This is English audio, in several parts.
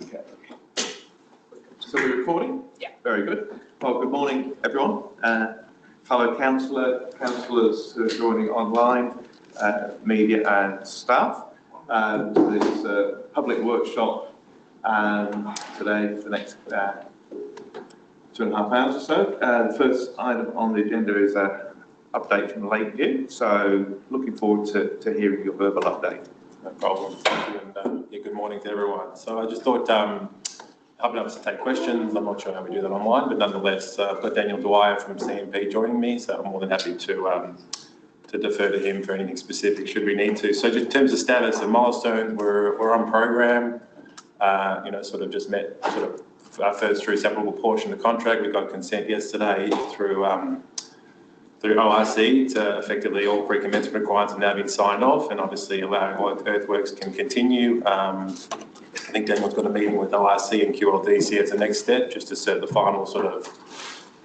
Okay. So we're recording? Yeah. Very good. Well, good morning, everyone. Fellow councillors who are joining online, media and staff. This public workshop today for the next 2.5 hours or so. The first item on the agenda is an update from Lakeview. So looking forward to hearing your verbal update. No problem. Thank you, and yeah, good morning to everyone. So I just thought, helping us to take questions. I'm not sure how we do that online, but nonetheless, I've got Daniel Dwyer from CMP joining me, so I'm more than happy to defer to him for anything specific should we need to. So just in terms of status and milestones, we're on program. Sort of just met sort of our first through separable portion of the contract. We got consent yesterday through ORC to effectively all pre-commencement requirements have now been signed off, and obviously allowing earthworks can continue. I think Daniel's got a meeting with ORC and QLDC as the next step, just to set the final sort of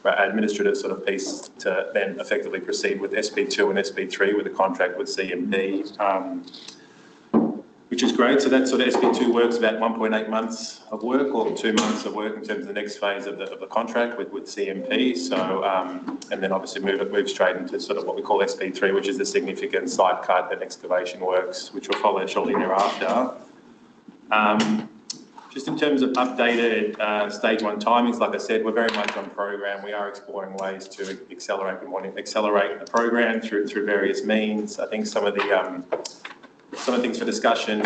administrative sort of piece to then effectively proceed with SP2 and SP3 with the contract with CMP, which is great. So that sort of SP2 works about 1.8 months of work, or 2 months of work in terms of the next phase of the contract with CMP. So and then obviously move straight into sort of what we call SP3, which is the significant site cut and excavation works, which will follow shortly thereafter. Just in terms of updated stage 1 timings, like I said, we're very much on program. We are exploring ways to accelerate the program through various means. I think some of the things for discussion,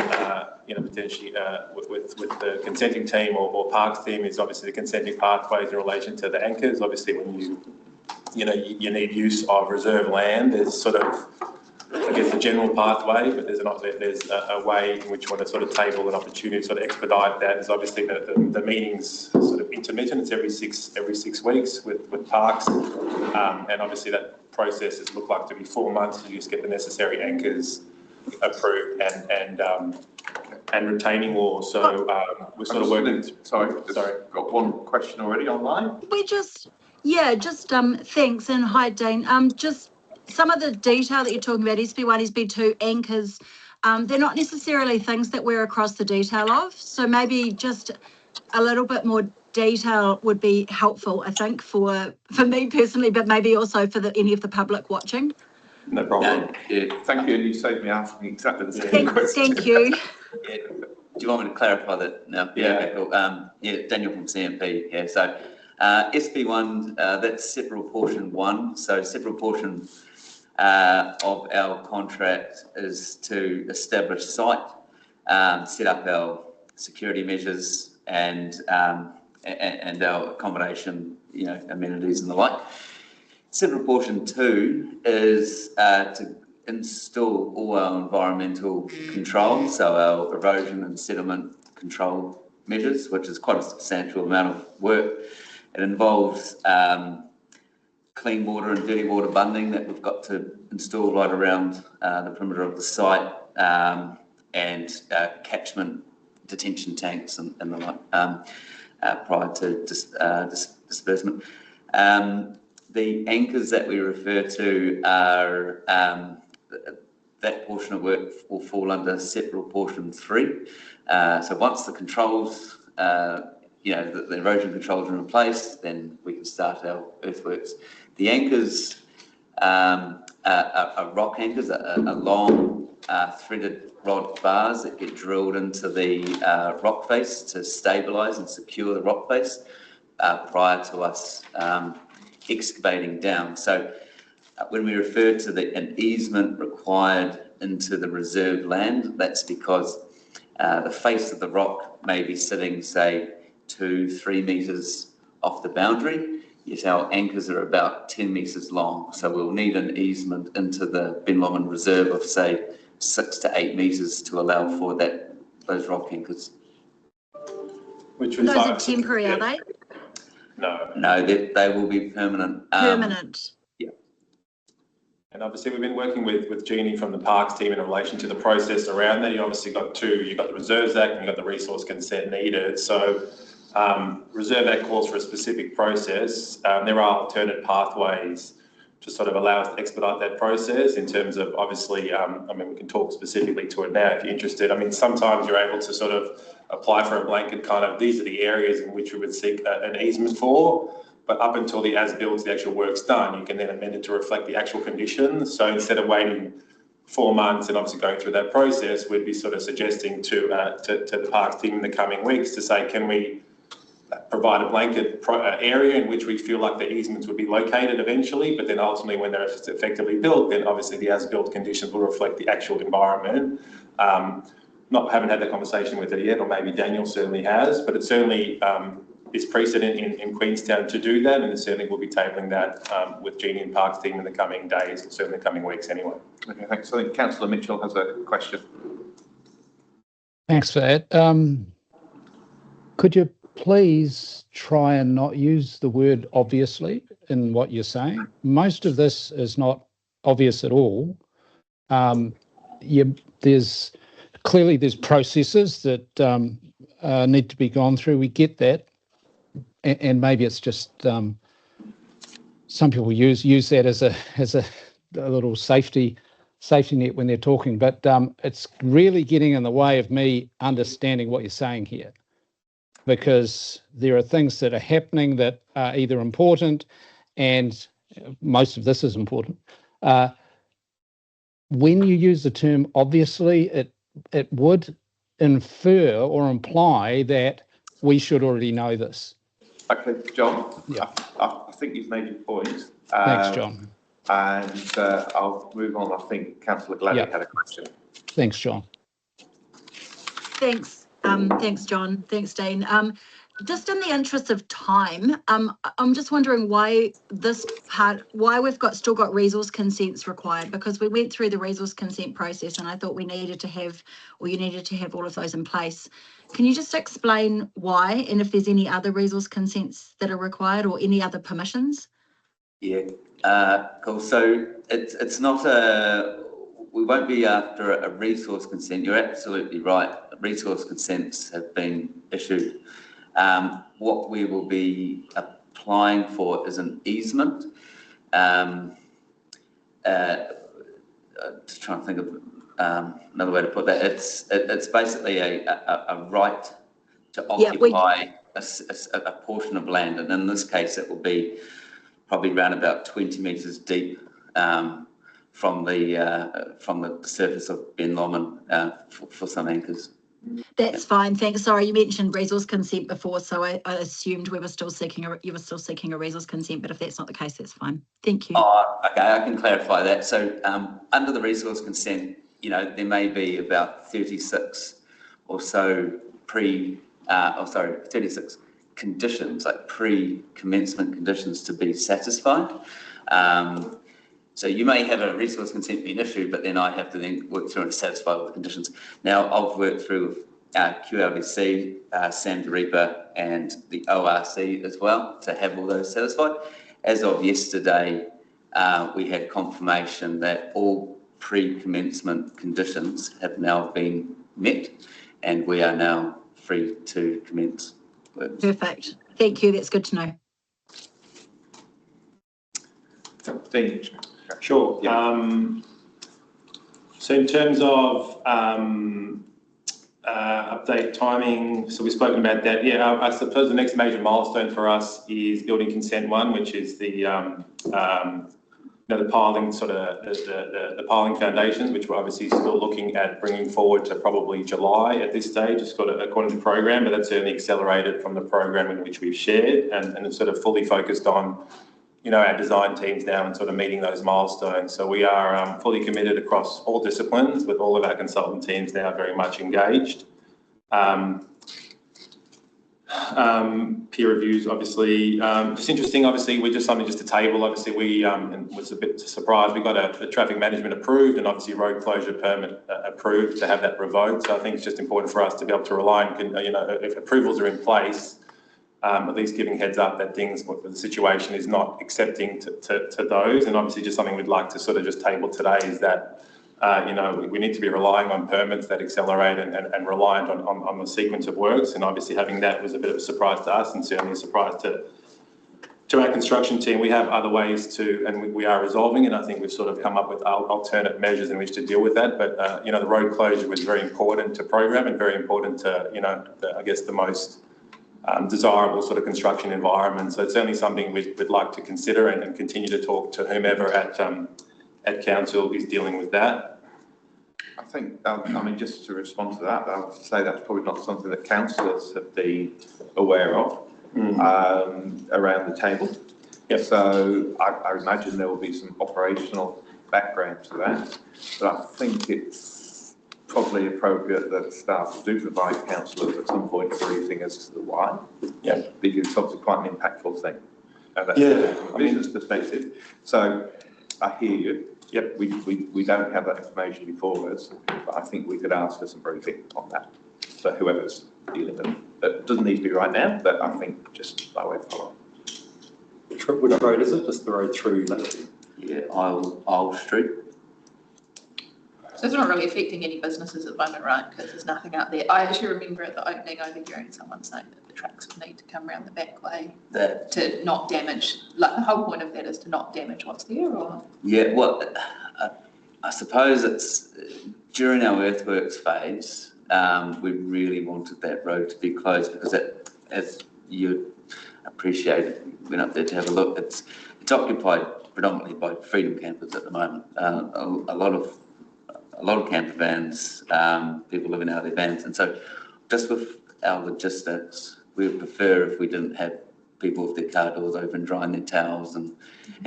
potentially with the consenting team or parks team is obviously the consenting pathways in relation to the anchors. Obviously, when you need use of reserve land, there's sort of, I guess, the general pathway, but there's a way in which you want to sort of table an opportunity to sort of expedite that. Is obviously the meetings sort of intermittent. It's every six weeks with parks, and obviously that process has looked like to be 4 months to just get the necessary anchors approved and retaining wall. So we're sort of working. Sorry, got one question already online. Thanks, and hi Dane. Just some of the detail that you're talking about, SP1, SP2 anchors, they're not necessarily things that we're across the detail of. So maybe just a little bit more detail would be helpful, I think, for me personally, but maybe also for any of the public watching. No problem. Thank you. And you saved me asking exactly the same question. Thank you. Yeah. Do you want me to clarify that now? Yeah. Okay, cool. Daniel from CMP. Yeah. So SP1, that's separate portion 1. So separate portion of our contract is to establish site, set up our security measures and our accommodation, amenities and the like. Separate portion 2 is to install all our environmental control, so our erosion and sediment control measures, which is quite a substantial amount of work. It involves clean water and dirty water bunding that we've got to install right around the perimeter of the site, and catchment detention tanks and the like prior to disbursement. The anchors that we refer to are that portion of work will fall under separate portion 3. So once the controls, the erosion controls are in place, then we can start our earthworks. The anchors are rock anchors, are long threaded rod bars that get drilled into the rock face to stabilise and secure the rock face prior to us excavating down. So when we refer to an easement required into the reserve land, that's because the face of the rock may be sitting, say, 2-3 metres off the boundary, yet our anchors are about 10 metres long. So we'll need an easement into the Ben Lomond Reserve of, say, 6 to 8 metres to allow for those rock anchors. Those are temporary, are they? No, they will be permanent. Permanent. Yeah. And obviously we've been working with Jeannie from the Parks team in relation to the process around that. You obviously got you've got the Reserves Act and you've got the resource consent needed. So Reserve Act calls for a specific process. There are alternate pathways to sort of allow us to expedite that process in terms of, obviously, we can talk specifically to it now if you're interested. Sometimes you're able to sort of apply for a blanket kind of, these are the areas in which we would seek an easement for. But up until the as-built, the actual work's done, you can then amend it to reflect the actual conditions. So instead of waiting 4 months and obviously going through that process, we'd be sort of suggesting to the parks team in the coming weeks to say, can we provide a blanket area in which we feel like the easements would be located eventually, but then ultimately when they're effectively built, then obviously the as-built conditions will reflect the actual environment. Haven't had that conversation with it yet, or maybe Daniel certainly has, but it certainly is precedent in Queenstown to do that, and certainly we'll be tabling that with Jeannie and Parks team in the coming days, and certainly the coming weeks anyway. Okay, thanks. I think Councillor Mitchell has a question. Thanks for that. Could you please try and not use the word obviously in what you're saying? Most of this is not obvious at all. There's processes that need to be gone through. We get that, and maybe it's just some people use that as a little safety net when they're talking, but it's really getting in the way of me understanding what you're saying here, because there are things that are happening that are either important, and most of this is important. When you use the term obviously, it would infer or imply that we should already know this. Okay, John. Yeah. I think you've made your point. Thanks, John. And I'll move on. I think Councillor Gladdy had a question. Thanks, John. Thanks. Thanks, John. Thanks, Dane. Just in the interest of time, I'm just wondering why we've still got resource consents required, because we went through the resource consent process and I thought you needed to have all of those in place. Can you just explain why, and if there's any other resource consents that are required or any other permissions? Yeah, cool. So it's not we won't be after a resource consent. You're absolutely right. Resource consents have been issued. What we will be applying for is an easement. Just trying to think of another way to put that. It's basically a right to occupy a portion of land, and in this case, it will be probably around about 20 metres deep from the surface of Ben Lomond for some anchors. That's fine, thanks. Sorry, you mentioned resource consent before, so I assumed you were still seeking a resource consent, but if that's not the case, that's fine. Thank you. Oh, okay, I can clarify that. So under the resource consent, there may be about 36 or so 36 conditions, like pre-commencement conditions to be satisfied. So you may have a resource consent being issued, but then I have to then work through and satisfy all the conditions. Now, I've worked through QLDC, Sam Deripa, and the ORC as well to have all those satisfied. As of yesterday, we had confirmation that all pre-commencement conditions have now been met, and we are now free to commence work. Perfect. Thank you. That's good to know. Dean. Sure. Yeah. So in terms of update timing, so we've spoken about that. Yeah, I suppose the next major milestone for us is building consent 1, which is the piling the piling foundations, which we're obviously still looking at bringing forward to probably July at this stage. It's got according to the program, but that's certainly accelerated from the program in which we've shared, and it's sort of fully focused on our design teams now and sort of meeting those milestones. So we are fully committed across all disciplines, with all of our consultant teams now very much engaged. Peer reviews, obviously, just interesting. Obviously, we're just something just to table. Obviously, we and was a bit surprised. We got a traffic management approved and obviously road closure permit approved to have that revoked. So I think it's just important for us to be able to rely on, if approvals are in place, at least giving heads up that the situation is not accepting to those. And obviously just something we'd like to sort of just table today is that, we need to be relying on permits that accelerate and reliant on the sequence of works. And obviously having that was a bit of a surprise to us, and certainly a surprise to to our construction team, we have other ways to, and we are resolving it. I think we've sort of come up with alternate measures in which to deal with that. But, you know, the road closure was very important to program and very important to, you know, I guess the most desirable sort of construction environment. So it's certainly something we'd like to consider and continue to talk to whomever at council is dealing with that. I think, I mean, just to respond to that, I would say that's probably not something that councillors have been aware of around the table. Yep. So I imagine there will be some operational background to that, but I think it's probably appropriate that staff do provide councillors at some point a briefing as to the why. Yeah. Because it's obviously quite an impactful thing. And that's Yeah, from a business perspective. So I hear you. Yep, we don't have that information before us, but I think we could ask for some briefing on that. So whoever's dealing with it. It doesn't need to be right now, but I think just by way of follow-up. Which road is it? Just the road through Latterby? Yeah, Isle Street. So it's not really affecting any businesses at the moment, right? Because there's nothing out there. I actually remember at the opening overhearing someone saying that the trucks would need to come around the back way to not damage, like the whole point of that is to not damage what's there, or? Yeah, well, I suppose it's during our earthworks phase, we really wanted that road to be closed because it, as you appreciated, went up there to have a look, it's occupied predominantly by freedom campers at the moment. A lot of camper vans, people living out of their vans, and so just with our logistics, we would prefer if we didn't have people with their car doors open, drying their towels and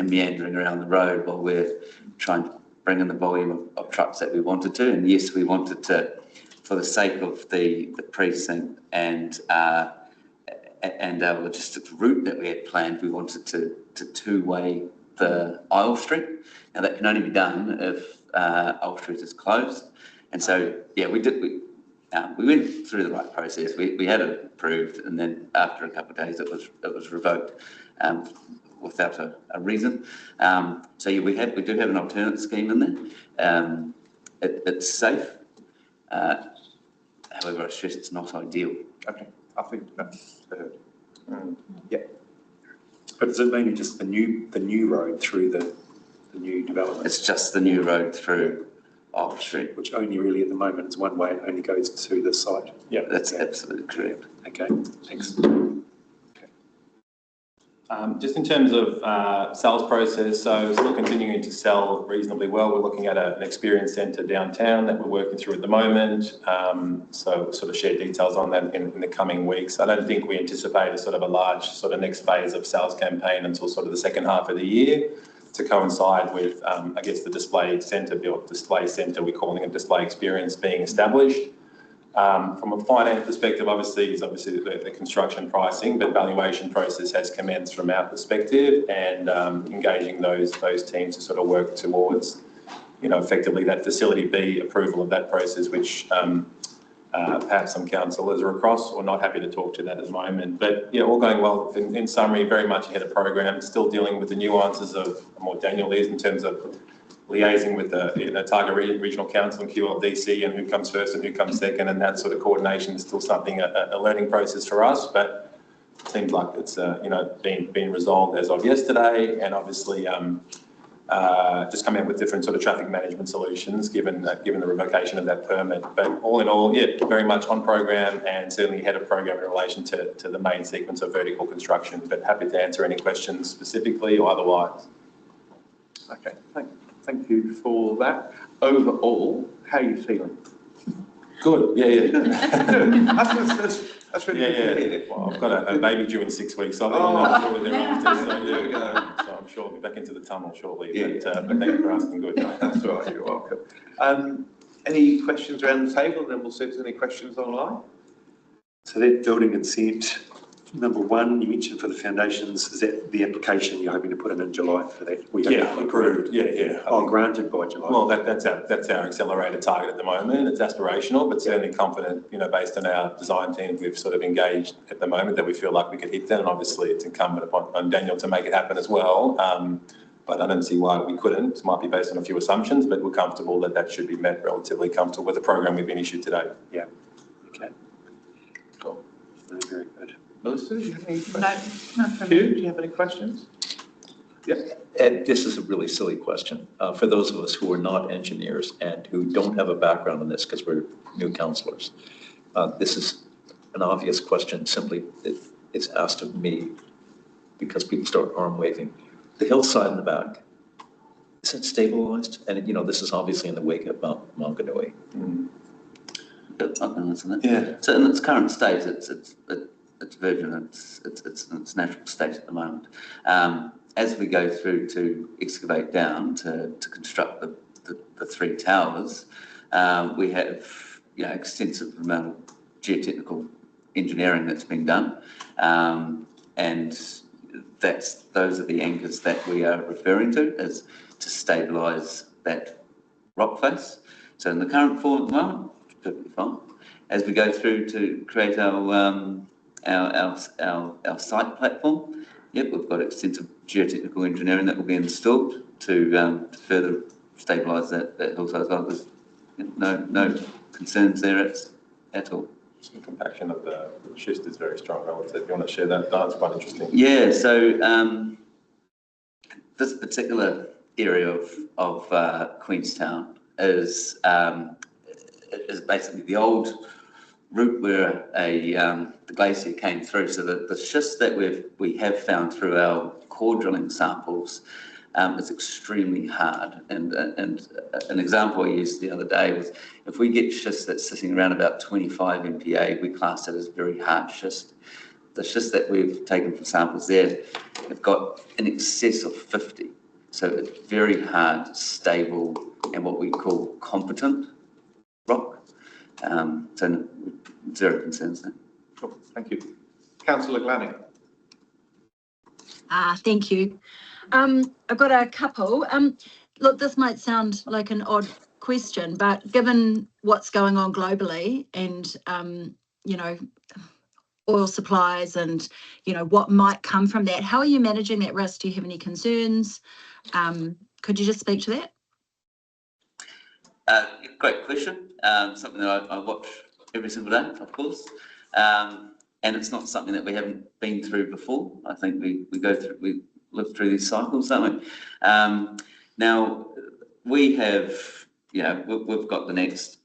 meandering around the road while we're trying to bring in the volume of trucks that we wanted to. And yes, we wanted to, for the sake of the precinct and our logistics route that we had planned, we wanted to two-way the Isle Street. Now that can only be done if Isle Street is closed. And so, yeah, we went through the right process. We had it approved, and then after a couple of days, it was revoked without a reason. So yeah, we do have an alternate scheme in there. It's safe. However, I stress it's not ideal. Okay, I think that's heard. Yeah. But is it mainly just the new road through the new development? It's just the new road through Isle Street. Which only really at the moment is one way, it only goes to the site. Yeah, That's absolutely correct. Okay, thanks. Just in terms of sales process, so still continuing to sell reasonably well. We're looking at an experience centre downtown that we're working through at the moment. So sort of share details on that in the coming weeks. I don't think we anticipate a sort of a large sort of next phase of sales campaign until sort of the second half of the year to coincide with, I guess, the display centre, we're calling it display experience being established. From a finance perspective, obviously the construction pricing, but valuation process has commenced from our perspective, and engaging those teams to sort of work towards, you know, effectively that facility B approval of that process, which perhaps some councillors are across or not happy to talk to that at the moment. But yeah, all going well. In summary, very much ahead of program, still dealing with the nuances of more Daniel is in terms of liaising with the Targa Regional Council and QLDC and who comes first and who comes second, and that sort of coordination is still something, a learning process for us, but it seems like it's you know, been resolved as of yesterday, and obviously just coming up with different sort of traffic management solutions given the revocation of that permit. But all in all, yeah, very much on program and certainly ahead of program in relation to the main sequence of vertical construction, but happy to answer any questions specifically or otherwise. Okay, thank you for that. Overall, how are you feeling? Good, yeah. That's really good to hear. Well, I've got a baby due in 6 weeks, so I'm sure I'll be back into the tunnel shortly. Yeah. But thank you for asking. Good. That's all right, you're welcome. Any questions around the table, and then we'll see if there's any questions online? So that building consent, number one, you mentioned for the foundations, is that the application you're hoping to put in July for that? Yeah, approved. Yeah. Oh, granted by July. Well, that's our accelerated target at the moment. It's aspirational, but certainly confident, you know, based on our design team we've sort of engaged at the moment, that we feel like we could hit that. And obviously it's incumbent upon Daniel to make it happen as well. But I don't see why we couldn't. It might be based on a few assumptions, but we're comfortable that should be met, relatively comfortable with the program we've been issued today. Yeah. Okay. Cool. Very good. Melissa, do you have any No, questions? not from Hugh, do you have any questions? Ed, this is a really silly question. For those of us who are not engineers and who don't have a background in this because we're new councillors, this is an obvious question. Simply, it's asked of me because people start arm waving. The hillside in the back, is it stabilized? And, you know, this is obviously in the wake of Mount Maunganui. Bit something, isn't it? Yeah. So in its current state, it's virgin. It's in its natural state at the moment. As we go through to excavate down to construct the three towers, we have, you know, extensive amount of geotechnical engineering that's been done, and those are the anchors that we are referring to as to stabilise that rock face. So in the current form at the moment, it's perfectly fine. As we go through to create our site platform, yep, we've got extensive geotechnical engineering that will be installed to further stabilise that hillside as well. There's no concerns there at all. The compaction of the schist is very strong relative. If you want to share that, that's quite interesting. Yeah, so this particular area of Queenstown is basically the old route where the glacier came through. So the schist that we have found through our core drilling samples is extremely hard. And an example I used the other day was if we get schist that's sitting around about 25 MPa, we class it as very hard schist. The schist that we've taken from samples there have got in excess of 50. So it's very hard, stable, and what we call competent rock. So zero concerns there. Cool, thank you. Councillor Glanning. Thank you. I've got a couple. Look, this might sound like an odd question, but given what's going on globally and, you know, oil supplies and, you know, what might come from that, how are you managing that risk? Do you have any concerns? Could you just speak to that? Great question. Something that I watch every single day, of course. And it's not something that we haven't been through before. I think we live through these cycles, don't we? Now, we have, you know, we've got the next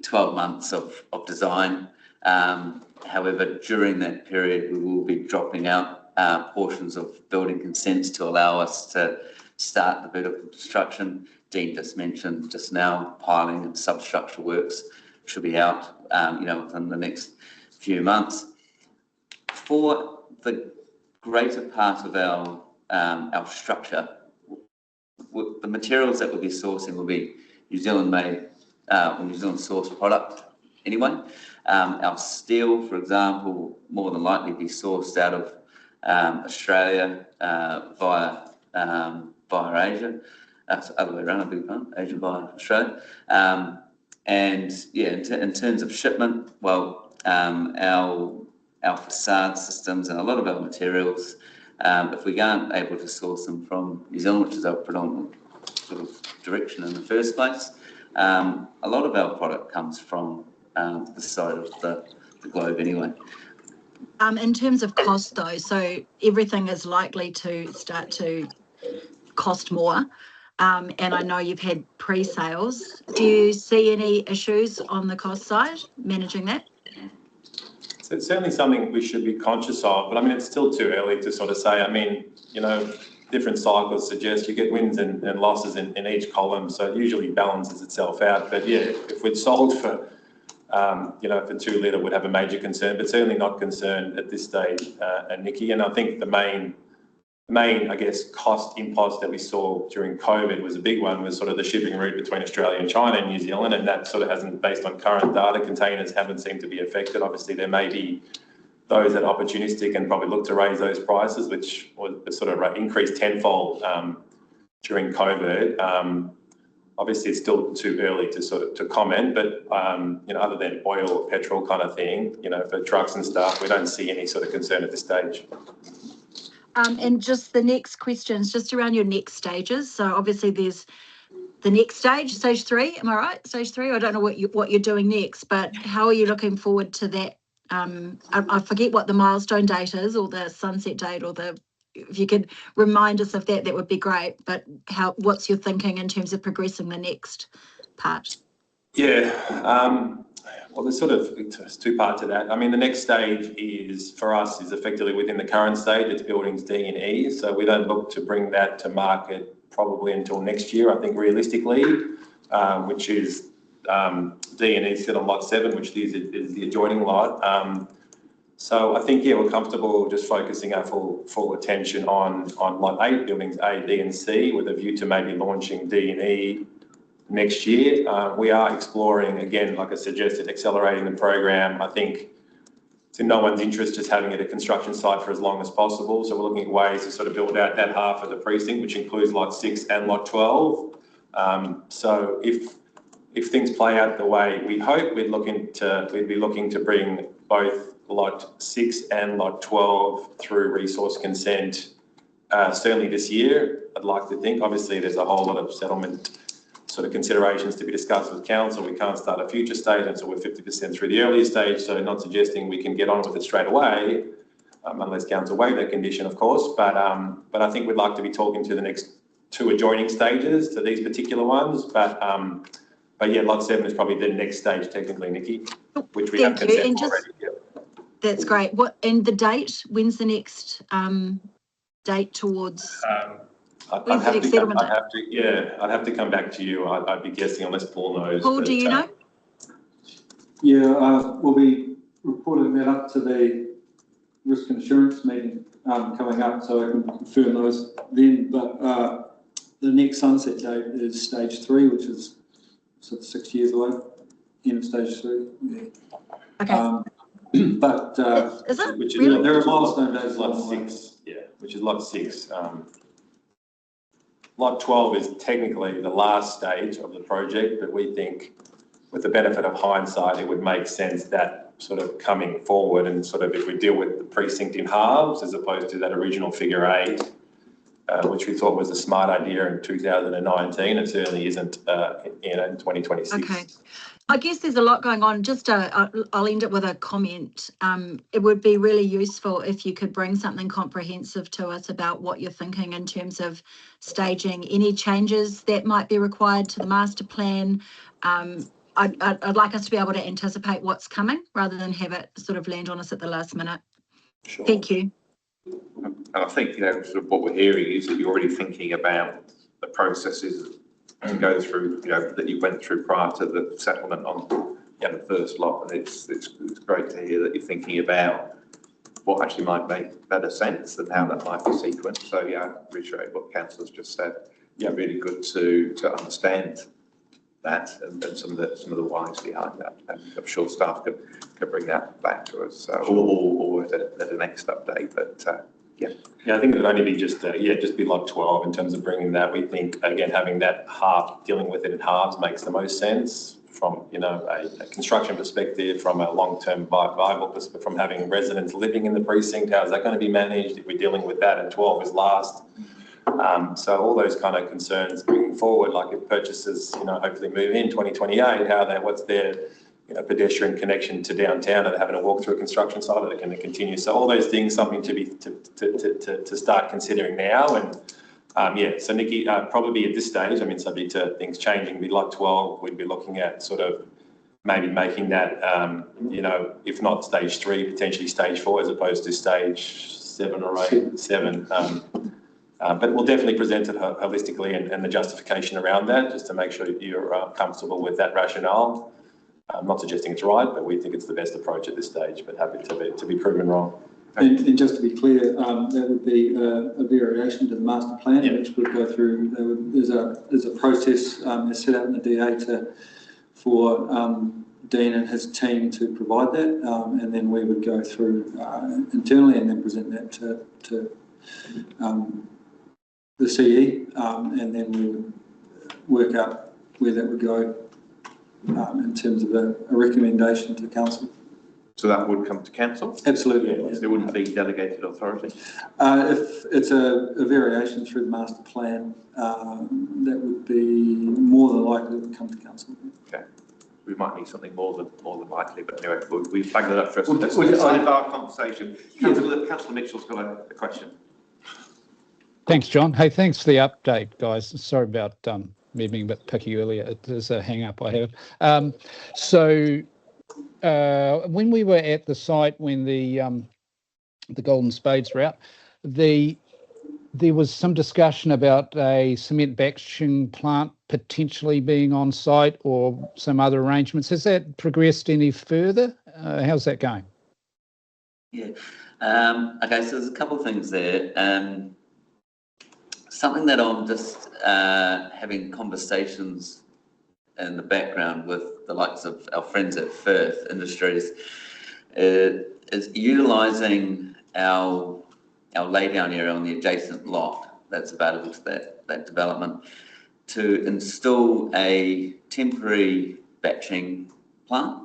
12 months of design. However, during that period, we will be dropping out portions of building consents to allow us to start the vertical construction. Dean just mentioned just now, piling and substructure works should be out, you know, within the next few months. For the greater part of our structure, the materials that we'll be sourcing will be New Zealand made or New Zealand sourced product anyway. Our steel, for example, more than likely be sourced out of Australia via Asia. That's the other way around, I beg your pardon, Asia via Australia. And yeah, in terms of shipment, well, our facade systems and a lot of our materials, if we aren't able to source them from New Zealand, which is our predominant sort of direction in the first place, a lot of our product comes from this side of the globe anyway. In terms of cost though, so everything is likely to start to cost more. And I know you've had pre-sales. Do you see any issues on the cost side, managing that? So it's certainly something we should be conscious of, but I mean, it's still too early to sort of say. I mean, you know, different cycles suggest you get wins and losses in each column, so it usually balances itself out. But yeah, if we'd sold for, you know, for 2 litre would have a major concern, but certainly not concerned at this stage, Nikki. And I think the main, I guess, cost impost that we saw during COVID was a big one, was sort of the shipping route between Australia and China and New Zealand, and that sort of hasn't, based on current data, containers haven't seemed to be affected. Obviously, there may be those that are opportunistic and probably look to raise those prices, which was sort of increased tenfold during COVID. Obviously, it's still too early to sort of to comment, but you know, other than oil or petrol kind of thing, you know, for trucks and stuff, we don't see any sort of concern at this stage. And just the next question is just around your next stages. So obviously there's the next stage, stage 3, am I right? Stage 3, I don't know what you're doing next, but how are you looking forward to that I forget what the milestone date is, or the sunset date, or if you could remind us of that, that would be great. But what's your thinking in terms of progressing the next part? Yeah, well, there's two parts to that. I mean, the next stage for us is effectively within the current stage, it's buildings D and E. So we don't look to bring that to market probably until next year, I think realistically, which is D and E sit on lot 7, which is the adjoining lot. So I think, yeah, we're comfortable just focusing our full attention on lot 8, buildings A, B and C, with a view to maybe launching D and E next year. We are exploring, again, like I suggested, accelerating the program. I think it's in no one's interest just having it a construction site for as long as possible. So we're looking at ways to sort of build out that half of the precinct, which includes lot 6 and lot 12. So if things play out the way we hope, we'd be looking to bring both lot 6 and lot 12 through resource consent certainly this year, I'd like to think. Obviously, there's a whole lot of settlement sort of considerations to be discussed with council. We can't start a future stage until we're 50% through the earlier stage, so not suggesting we can get on with it straight away, unless council waive that condition, of course. But I think we'd like to be talking to the next 2 adjoining stages to these particular ones. But yeah, lot 7 is probably the next stage technically, Nikki, which we have consent already. That's great. And the date? When's the next date towards? I'd have to come back to you. I'd be guessing unless Paul knows. Paul, do you know? Yeah, we'll be reporting that up to the risk and assurance meeting coming up, so I can confirm those then. But the next sunset date is stage 3, which is sort of 6 years away. End of stage 3. Yeah. Okay. But is it? Which is Really? there are milestone dates. lot 6. Yeah, which is lot 6. Lot 12 is technically the last stage of the project, but we think with the benefit of hindsight, it would make sense that sort of coming forward and sort of if we deal with the precinct in halves as opposed to that original figure 8, which we thought was a smart idea in 2019. It certainly isn't in 2026. Okay. I guess there's a lot going on. Just I'll end it with a comment. It would be really useful if you could bring something comprehensive to us about what you're thinking in terms of staging, any changes that might be required to the master plan. I'd like us to be able to anticipate what's coming rather than have it sort of land on us at the last minute. Sure. Thank you. And I think, sort of what we're hearing is that you're already thinking about the processes to go through, that you went through prior to the settlement on the first lot. And it's great to hear that you're thinking about what actually might make better sense and how that might be sequenced. So yeah, I appreciate what councillor's just said. Yeah, really good to understand that and some of the whys behind that. And I'm sure staff can bring that back to us or at the next update. But yeah, I think it would only be just be lot 12 in terms of bringing that. We think again having that half, dealing with it in halves makes the most sense from a construction perspective, from a long-term viable perspective, from having residents living in the precinct. How is that going to be managed if we're dealing with that and 12 is last? So all those kind of concerns bringing forward, like if purchasers, hopefully move in 2028, what's their, pedestrian connection to downtown? Are they having to walk through a construction site? Are they going to continue? So all those things, something to start considering now. And so Nikki, probably at this stage, subject to things changing, be lot 12, we'd be looking at sort of maybe making that, if not stage 3, potentially stage 4, as opposed to stage 7 or 8, 7. But we'll definitely present it holistically and the justification around that, just to make sure you're comfortable with that rationale. I'm not suggesting it's right, but we think it's the best approach at this stage, but happy to be proven wrong. And just to be clear, that would be a variation to the master plan, which would go through. There's a process that's set out in the DA for Dean and his team to provide that, and then we would go through internally and then present that to the CE, and then we would work out where that would go in terms of a recommendation to council. So that would come to council? Absolutely. Yes. It wouldn't be delegated authority? If it's a variation through the master plan, that would be more than likely it would come to council. Okay. we might need something more than likely, but anyway, we flagged it up first. We'll save our conversation. Councillor Mitchell's got a question. Thanks, John. Hey, thanks for the update, guys. Sorry about me being a bit picky earlier. It is a hang-up I have. When we were at the site, when the Golden Spades were out, there was some discussion about a cement batching plant potentially being on site or some other arrangements. Has that progressed any further? How's that going? Yeah. Okay, so there's a couple of things there. Something that I'm just having conversations in the background with the likes of our friends at Firth Industries is utilising our laydown area on the adjacent lot that's available to that development to install a temporary batching plant.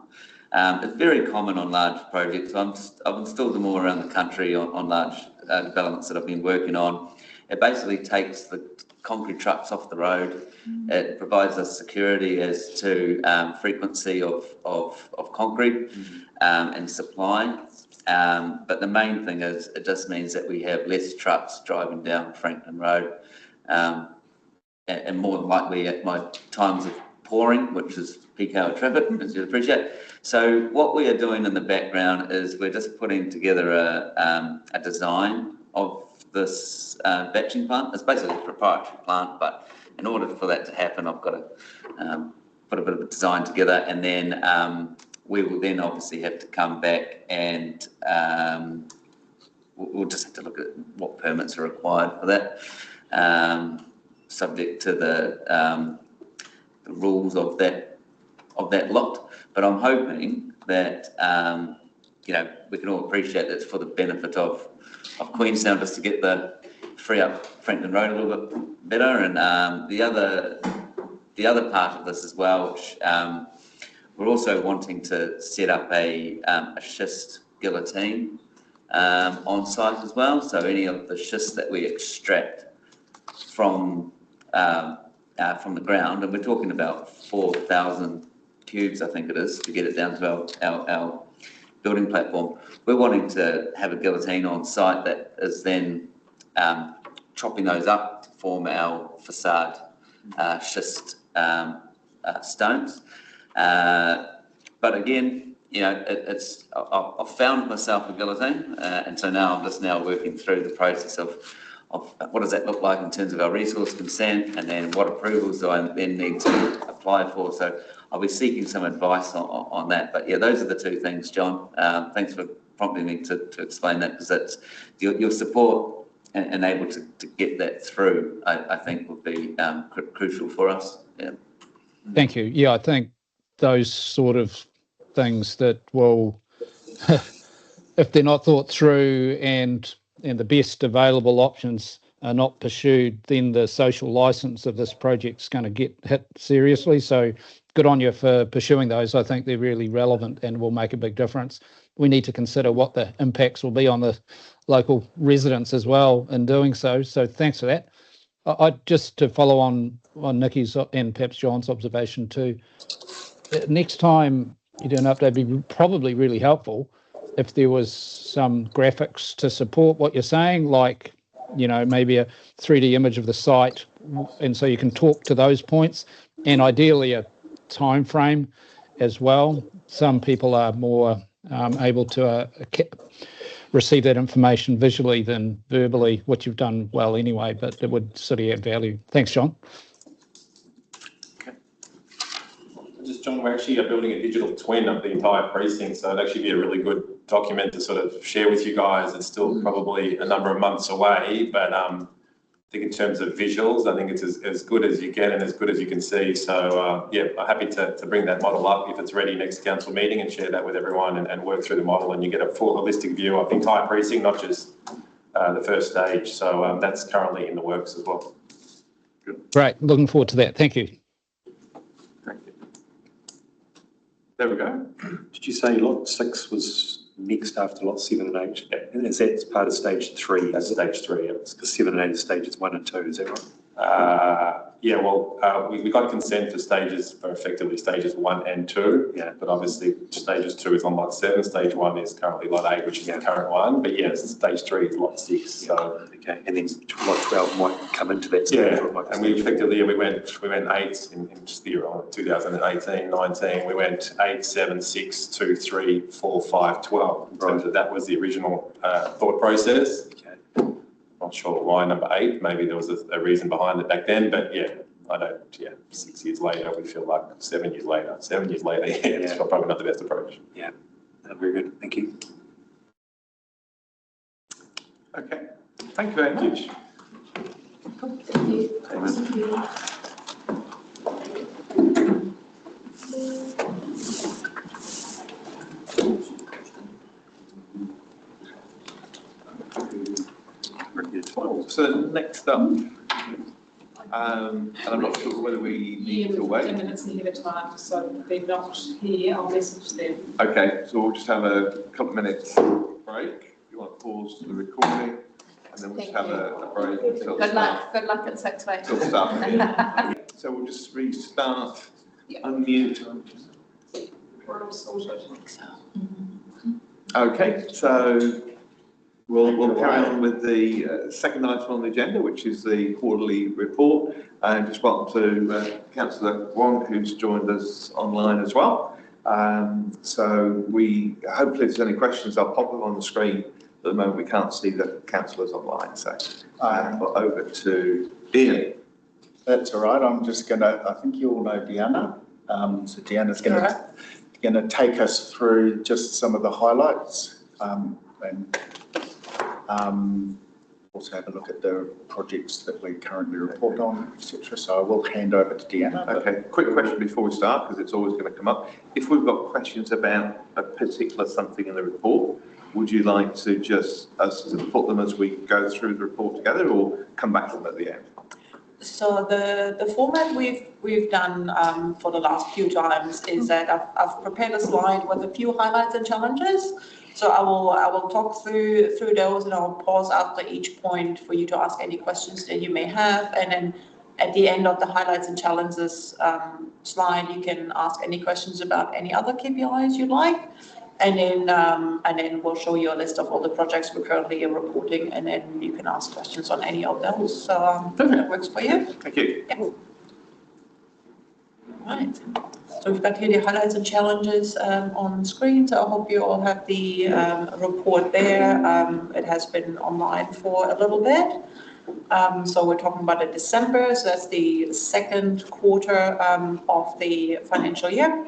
It's very common on large projects. I've installed them all around the country on large developments that I've been working on. It basically takes the concrete trucks off the road. It provides us security as to frequency of concrete and supply. But the main thing is it just means that we have less trucks driving down Franklin Road, and more than likely at my times of pouring, which is peak hour traffic, as you'd appreciate. So what we are doing in the background is we're just putting together a design of this batching plant. It's basically a proprietary plant, but in order for that to happen, I've got to put a bit of a design together, and then we will then obviously have to come back and we'll just have to look at what permits are required for that, subject to the rules of that lot. But I'm hoping that we can all appreciate that it's for the benefit of Queenstown, just to get free up Franklin Road a little bit better. And the other part of this as well, which we're also wanting to set up a schist guillotine on site as well. So any of the schist that we extract from the ground, and we're talking about 4,000 cubes, I think it is, to get it down to our building platform. We're wanting to have a guillotine on site that is then chopping those up to form our facade schist stones. But again, I've found myself a guillotine, and so now I'm just working through the process of what does that look like in terms of our resource consent, and then what approvals do I then need to apply for. So I'll be seeking some advice on that. But yeah, those are the two things, John. Thanks for prompting me to explain that, because that's your support and able to get that through, I think would be crucial for us. Yeah. Thank you. Yeah, I think those sort of things that will, if they're not thought through and the best available options are not pursued, then the social license of this project's going to get hit seriously. So good on you for pursuing those. I think they're really relevant and will make a big difference. We need to consider what the impacts will be on the local residents as well in doing so. So thanks for that. Just to follow on Nikki's and perhaps John's observation too, next time you do an update, it'd be probably really helpful if there was some graphics to support what you're saying, like, maybe a 3D image of the site, and so you can talk to those points, and ideally a time frame as well. Some people are more able to receive that information visually than verbally, which you've done well anyway, but it would sort of add value. Thanks, John. John, we're actually building a digital twin of the entire precinct, so it'd actually be a really good document to sort of share with you guys. It's still probably a number of months away, but I think in terms of visuals, I think it's as good as you get and as good as you can see. So yeah, I'm happy to bring that model up if it's ready next council meeting and share that with everyone and work through the model, and you get a full holistic view of the entire precinct, not just the first stage. So that's currently in the works as well. Good. Great. Looking forward to that. Thank you. Thank you. There we go. Did you say lot 6 was next after lot 7 and 8? And is that part of stage 3? That's stage 3, yeah. Because 7 and 8 are stages 1 and 2, is that right? Yeah, well, we got consent for effectively stages 1 and 2. Yeah. But obviously stages 2 is on lot 7, stage 1 is currently lot 8, which is the current one. But yes, stage 3 is lot 6. So Okay, and then lot 12 might come into that stage. yeah, or it might be and we effectively we went 8 in just the year on 2018, 19. We went 8, 7, 6, 2, 3, 4, 5, 12. In terms of that was the original thought process. Okay. Not sure why number 8. Maybe there was a reason behind it back then, but yeah, 6 years later, we feel like 7 years later. 7 years later, yeah, it's probably not the best approach. Yeah, very good. Thank you. Okay, thank you very much. Thank you. Thank you. So next up, and I'm not sure whether we need to wait. 10 minutes ahead of time, so if they're not here, I'll message them. Okay, so we'll just have a couple of minutes break. You want to pause the recording, and then we'll just have a break until Good luck at 6 later. Till staff. So we'll just restart, unmute. We're all sorted. Okay, so we'll carry on with the second item on the agenda, which is the quarterly report. And just welcome to Councillor Wong, who's joined us online as well. So hopefully if there's any questions, I'll pop them on the screen. At the moment, we can't see the councillors online, so but over to Ian. That's all right. I'm just I think you all know Deanna. So Deanna's going to take us through just some of the highlights and also have a look at the projects that we currently report on, etc. So I will hand over to Deanna. Okay, quick question before we start, because it's always going to come up. If we've got questions about a particular something in the report, would you like to just us to put them as we go through the report together, or come back to them at the end? So the format we've done for the last few times is that I've prepared a slide with a few highlights and challenges. So I will talk through those, and I'll pause after each point for you to ask any questions that you may have, and then at the end of the highlights and challenges slide, you can ask any questions about any other KPIs you'd like. And then we'll show you a list of all the projects we're currently reporting, and then you can ask questions on any of those. So if that works for you. Thank you. Yeah. Right. So we've got here the highlights and challenges on screen. So I hope you all have the report there. It has been online for a little bit. So we're talking about it December. So that's the second quarter of the financial year.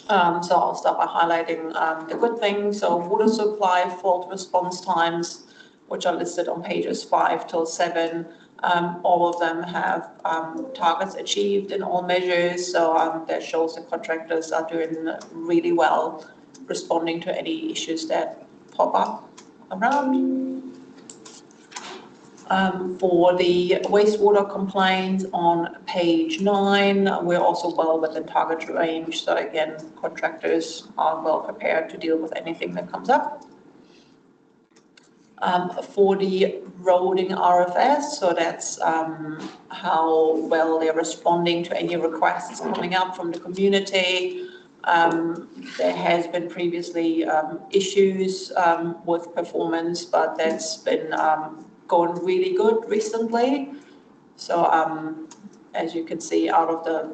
So I'll start by highlighting the good things. So water supply fault response times, which are listed on pages 5 till 7. All of them have targets achieved in all measures. So that shows the contractors are doing really well responding to any issues that pop up around. For the wastewater complaints on page 9, we're also well within target range. So again, contractors are well prepared to deal with anything that comes up. For the rolling RFS, so that's how well they're responding to any requests coming up from the community. There has been previously issues with performance, but that's been going really good recently. So as you can see, out of the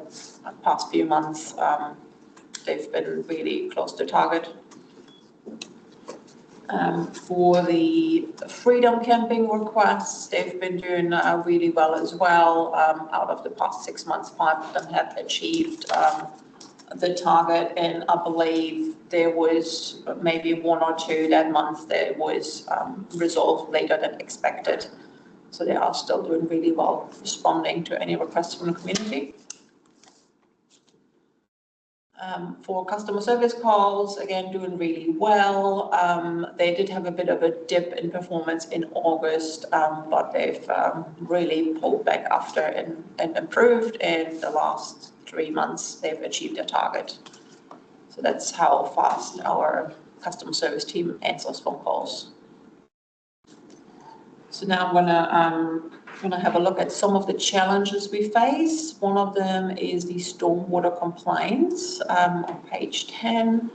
past few months, they've been really close to target. For the freedom camping requests, they've been doing really well as well. Out of the past 6 months, 5 of them have achieved the target, and I believe there was maybe 1 or 2 that month that was resolved later than expected. So they are still doing really well responding to any requests from the community. For customer service calls, again, doing really well. They did have a bit of a dip in performance in August, but they've really pulled back after and improved. In the last 3 months, they've achieved their target. So that's how fast our customer service team answers phone calls. So now I'm going to going to have a look at some of the challenges we face. One of them is the stormwater complaints on page 10.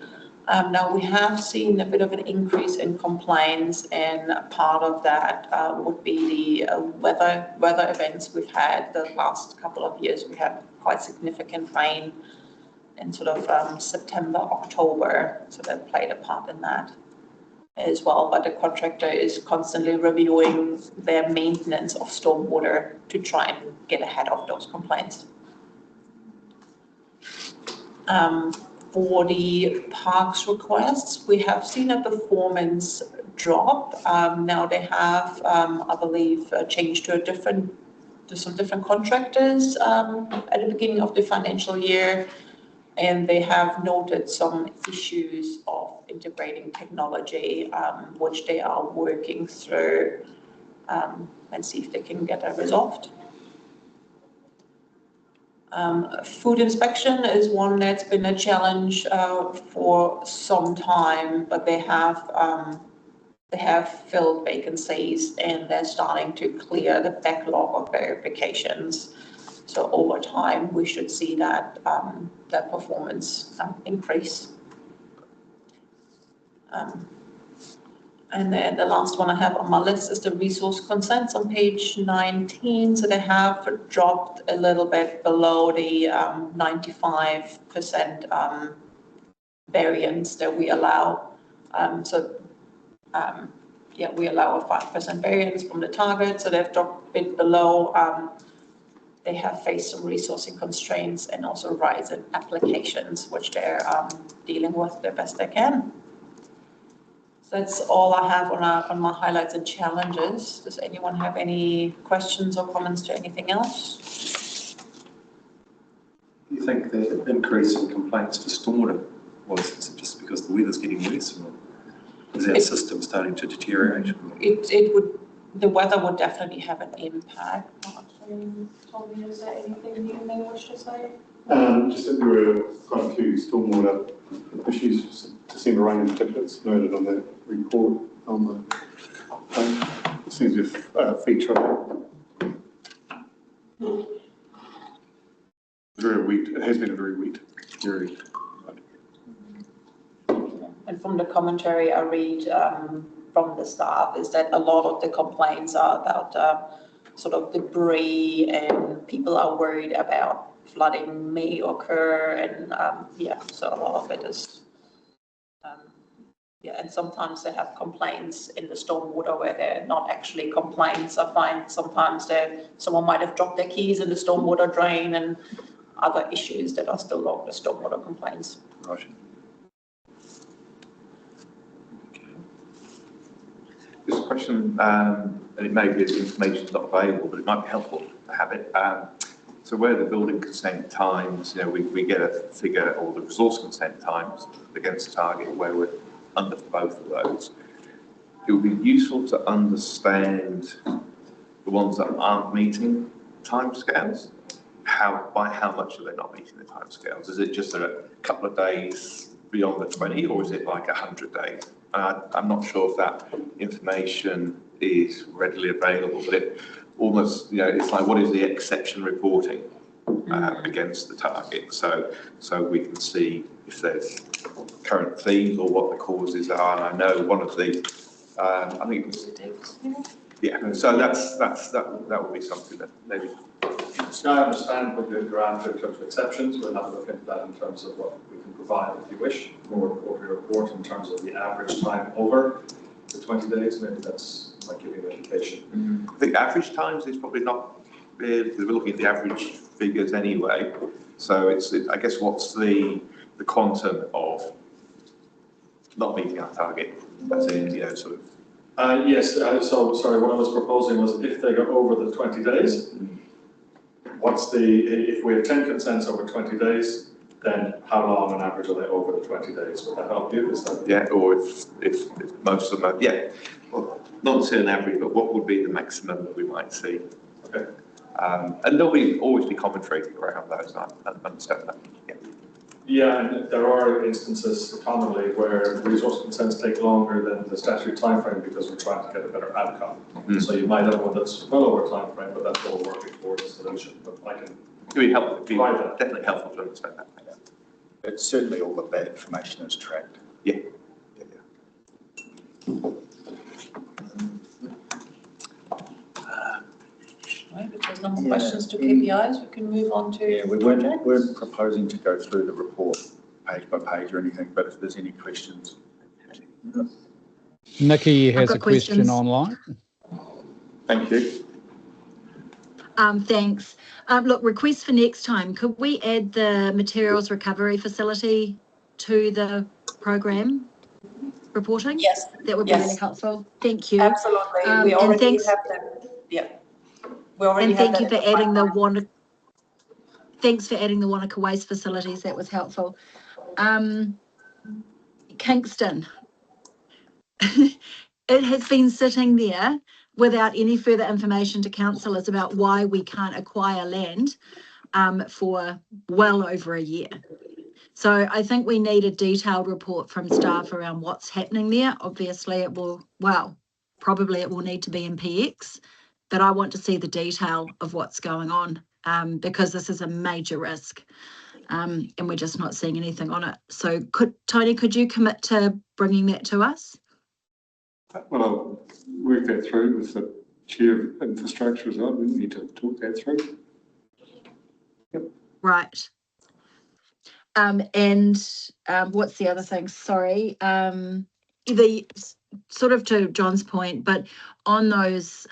Now, we have seen a bit of an increase in complaints, and part of that would be the weather events we've had the last couple of years. We had quite significant rain in sort of September, October, so that played a part in that as well. But the contractor is constantly reviewing their maintenance of stormwater to try and get ahead of those complaints. For the parks requests, we have seen a performance drop. Now they have, I believe, changed to some different contractors at the beginning of the financial year, and they have noted some issues of integrating technology, which they are working through and see if they can get that resolved. Food inspection is one that's been a challenge for some time, but they have filled vacancies and they're starting to clear the backlog of verifications. So over time, we should see that that performance increase. And then the last one I have on my list is the resource consents on page 19. So they have dropped a little bit below the 95% variance that we allow. We allow a 5% variance from the target. So they've dropped a bit below. They have faced some resourcing constraints and also rise in applications, which they're dealing with the best they can. So that's all I have on my highlights and challenges. Does anyone have any questions or comments to anything else? Do you think the increase in complaints for stormwater was just because the weather's getting worse, or is our system starting to deteriorate? The weather would definitely have an impact. Tommy, is there anything you may wish to say? Just that there were quite a few stormwater issues, December rain in particular, it's noted on that report on the page. It seems to be a feature of it. Very wet, it has been a very wet period. And from the commentary I read from the staff is that a lot of the complaints are about sort of debris, and people are worried about flooding may occur, and so a lot of it is, and sometimes they have complaints in the stormwater where they're not actually complaints. I find sometimes someone might have dropped their keys in the stormwater drain and other issues that are still logged as stormwater complaints. Right. This question, and it may be the information is not available, but it might be helpful to have it. So where the building consent times, we get a figure, or the resource consent times against target where we're under both of those. It would be useful to understand the ones that aren't meeting timescales. By how much are they not meeting the timescales? Is it just a couple of days beyond the 20, or is it like 100 days? I'm not sure if that information is readily available, but it almost, it's like, what is the exception reporting against the target? So we can see if there's current themes or what the causes are. And I know one of the, I think it was, so that would be something that maybe. So I understand what you're after in terms of exceptions. We'll have a look into that in terms of what we can provide if you wish. More quarterly report in terms of the average time over the 20 days. Maybe that's might give you an indication. I think average times is probably not really, because we're looking at the average figures anyway. So I guess what's the quantum of not meeting our target, as in, sort of. Yes, so sorry, what I was proposing was if they go over the 20 days, if we have 10 consents over 20 days, then how long on average are they over the 20 days? Would that help you? Or if most of them are, well, not to say an average, but what would be the maximum that we might see? Okay. And there'll always be commentary around those, I understand that. Yeah, and there are instances commonly where resource consents take longer than the statutory timeframe because we're trying to get a better outcome. So you might have one that's well over timeframe, but that's what we're working towards a solution. But I can It would help, it'd be provide that. definitely helpful to understand that. But certainly all of that information is tracked. Yeah. Right, if there's no more questions to KPIs, we can move on to. Yeah, we weren't proposing to go through the report page by page or anything, but if there's any questions. Nikki has got a question questions. online. Thank you. Thanks. Look, request for next time. Could we add the materials recovery facility to the program reporting? Yes. That would be Yes. really helpful. Thank you. Absolutely. We and already thanks, have that. Yeah. We already and have thank you that for in adding the pipeline. Wanaka. Thanks for adding the Wanaka waste facilities. That was helpful. Kingston. It has been sitting there without any further information to councillors about why we can't acquire land for well over a year. So I think we need a detailed report from staff around what's happening there. Obviously it will, well, probably it will need to be in PX, but I want to see the detail of what's going on because this is a major risk and we're just not seeing anything on it. So Tony, could you commit to bringing that to us? Well, I'll work that through with the chair of infrastructure as well. We need to talk that through. Yep. Right. And what's the other thing? Sorry. The sort of to John's point, but on those,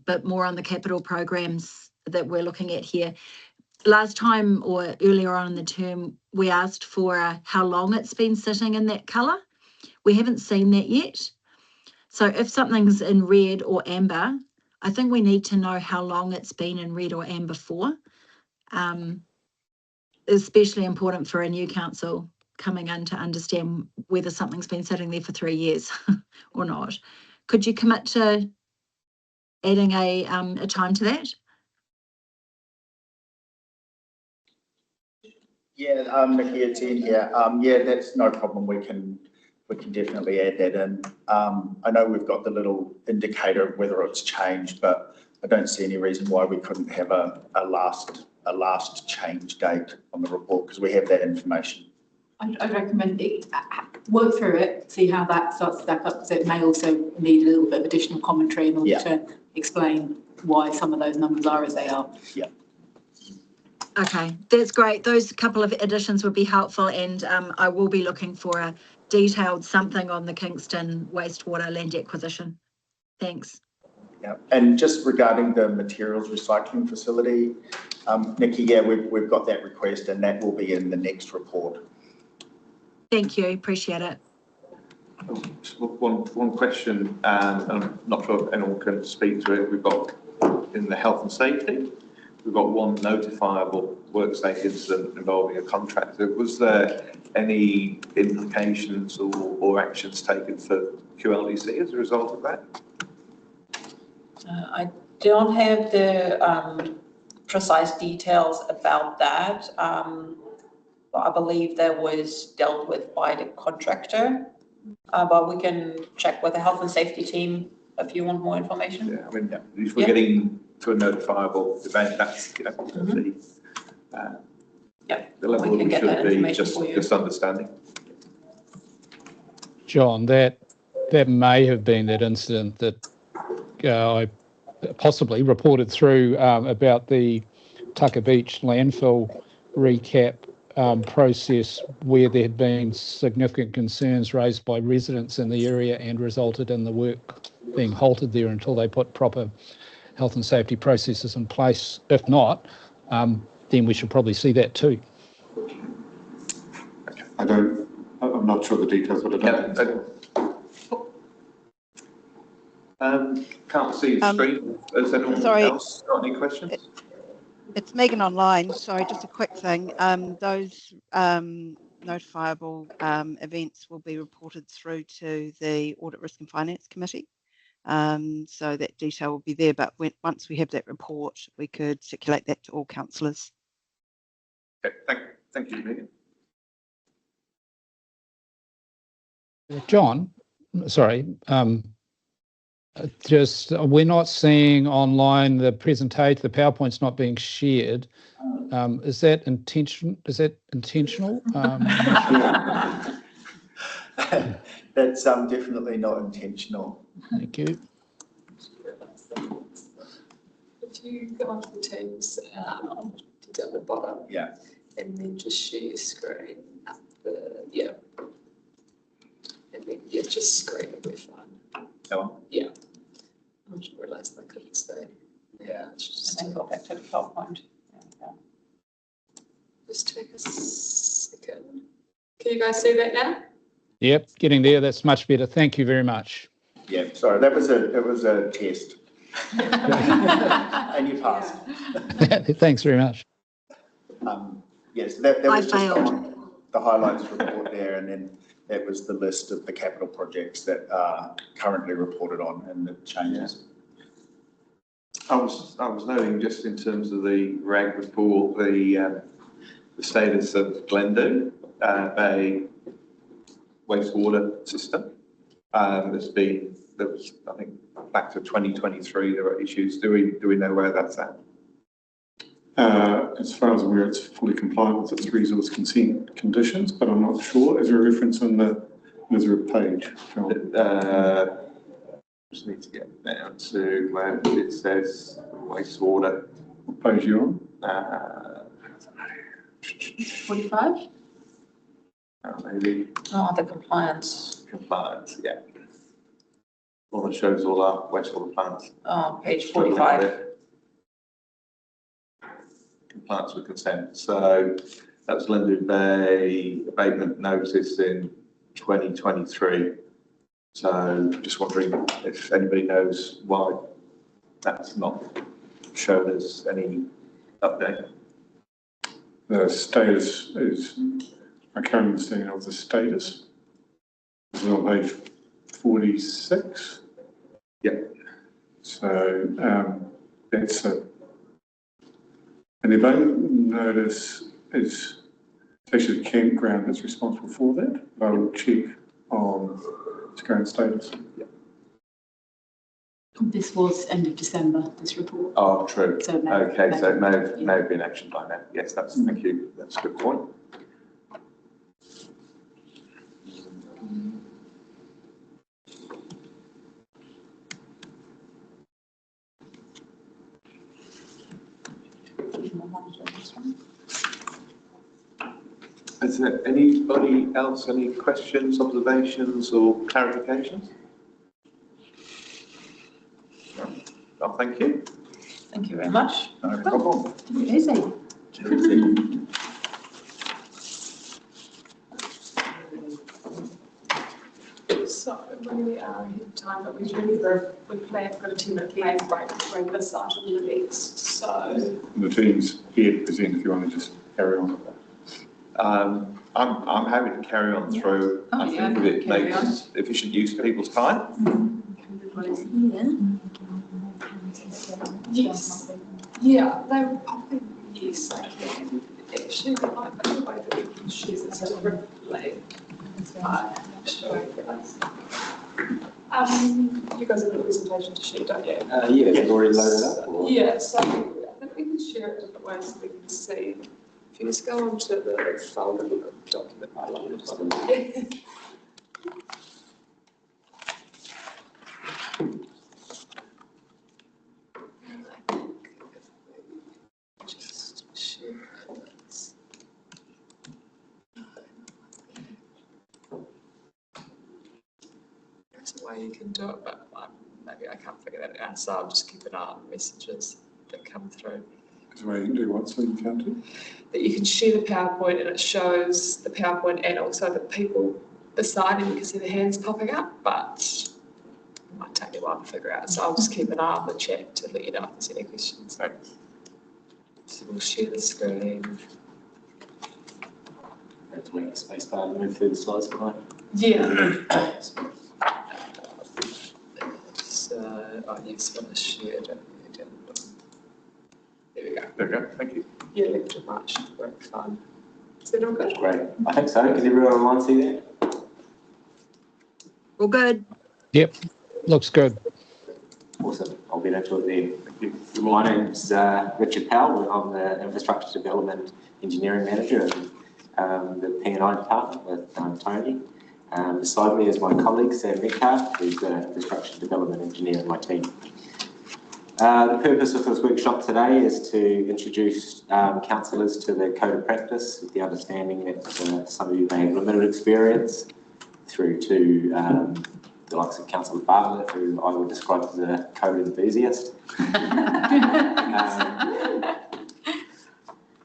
but more on the capital programs that we're looking at here. Last time or earlier on in the term, we asked for how long it's been sitting in that colour. We haven't seen that yet. So if something's in red or amber, I think we need to know how long it's been in red or amber for. Especially important for a new council coming in to understand whether something's been sitting there for 3 years or not. Could you commit to adding a time to that? Yeah, Nikki, it's in here. Yeah, that's no problem. We can definitely add that in. I know we've got the little indicator of whether it's changed, but I don't see any reason why we couldn't have a last change date on the report because we have that information. I'd recommend work through it, see how that starts to stack up, because it may also need a little bit of additional commentary in order to explain why some of those numbers are as they are. Yeah. Okay, that's great. Those couple of additions would be helpful, and I will be looking for a detailed something on the Kingston wastewater land acquisition. Thanks. Yeah, and just regarding the materials recycling facility, Nikki, yeah, we've got that request and that will be in the next report. Thank you, appreciate it. Just one question, and I'm not sure if anyone can speak to it. We've got in the health and safety, we've got one notifiable worksite incident involving a contractor. Was there any implications or actions taken for QLDC as a result of that? I don't have the precise details about that. But I believe that was dealt with by the contractor. But we can check with the health and safety team if you want more information. Yeah, I mean, if we're getting to a notifiable event, that's, you know, the level We can we get should that be, information for you. just understanding. John, that may have been that incident that I possibly reported through about the Tucker Beach landfill recap process where there had been significant concerns raised by residents in the area and resulted in the work being halted there until they put proper health and safety processes in place. If not, then we should probably see that too. I'm not sure the details, but I don't think so. Can't see the screen. Has anyone else got any questions? It's Megan online. Sorry, just a quick thing. Those notifiable events will be reported through to the Audit, Risk and Finance Committee. So that detail will be there, but once we have that report, we could circulate that to all councillors. Okay, thank you, Megan. John, sorry, just we're not seeing online the presentation, the PowerPoint's not being shared. Is that intentional? That's definitely not intentional. Thank you. If you go onto the Teams, down the bottom. Yeah. And then just share your screen up the, yeah. And then, yeah, just screen will be fine. Oh. Yeah. I just realised I couldn't stay. Yeah. Just And then go back to the PowerPoint. Just take a second. Can you guys see that now? Yep, getting there. That's much better. Thank you very much. Yeah, sorry, it was a test. And you passed. Thanks very much. Yes, that was just failed. the highlights report there, and then that was the list of the capital projects that are currently reported on and the changes. I was noting just in terms of the RAG report, the status of Glendhu Bay wastewater system. There was, I think, back to 2023, there were issues. Do we know where that's at? As far as I'm aware, it's fully compliant with its resource consent conditions, but I'm not sure. Is there a reference in is there a page? Just need to get down to where it says wastewater. What page are you on? 45? Maybe. Oh, the compliance. Compliance, yeah. Well, it shows all our wastewater plants. Oh, page 45. Compliance with consent. So that's Glendhu Bay abatement notice in 2023. So just wondering if anybody knows why that's not shown as any update. The status is, my current understanding of the status is on page 46. Yeah. So that's an abatement notice is actually the campground that's responsible for that. I will check on its current status. Yeah. This was end of December, this report. Oh, true. So okay, so it may have been action by now. Yes, thank you. That's a good point. Is there anybody else, any questions, observations or clarifications? Oh, thank you. Thank you very much. No problem. Easy. So we are ahead of time, but we planned for a 10-minute break between this item and the next. So The team's here to present if you want to just carry on with that. I'm happy to carry on through. Oh, I yeah, think it carry makes efficient use of people's time. Everybody's here. yes, yeah, they were popping. Yes, I can. Actually, there might be a way that we can share this differently. You guys have got a presentation to share, don't you? Yeah, it's already loaded up. Or? Yeah, so I think we can share it different ways so we can see. If you just go onto the folder, the document highlighted. Just share this. There's a way you can do it, but maybe I can't figure that out, so I'll just keep an eye on messages that come through. Is there a way you can do what, so you can't do? That you can share the PowerPoint and it shows the PowerPoint and also the people beside and you can see the hands popping up, but it might take me a while to figure out. So I'll just keep an eye on the chat to let you know if there's any questions. Thanks. So we'll share the screen. That's where the space bar and move through the slides behind. Yeah. So, oh, you've got to share it. There we go. There we go. Thank you. Yeah, lecture much. Work fun. Is that all good? Great. I think so. Can everyone online see that? All good? Yep, looks good. Awesome. I'll get into it then. My name's Richard Powell. I'm the Infrastructure Development Engineering Manager in the P&I department with Tony. Beside me is my colleague Sam Metcalf, who's the Infrastructure Development Engineer in my team. The purpose of this workshop today is to introduce councillors to the Code of Practice, with the understanding that some of you may have limited experience, through to the likes of Councillor Bartlett, who I would describe as a code enthusiast.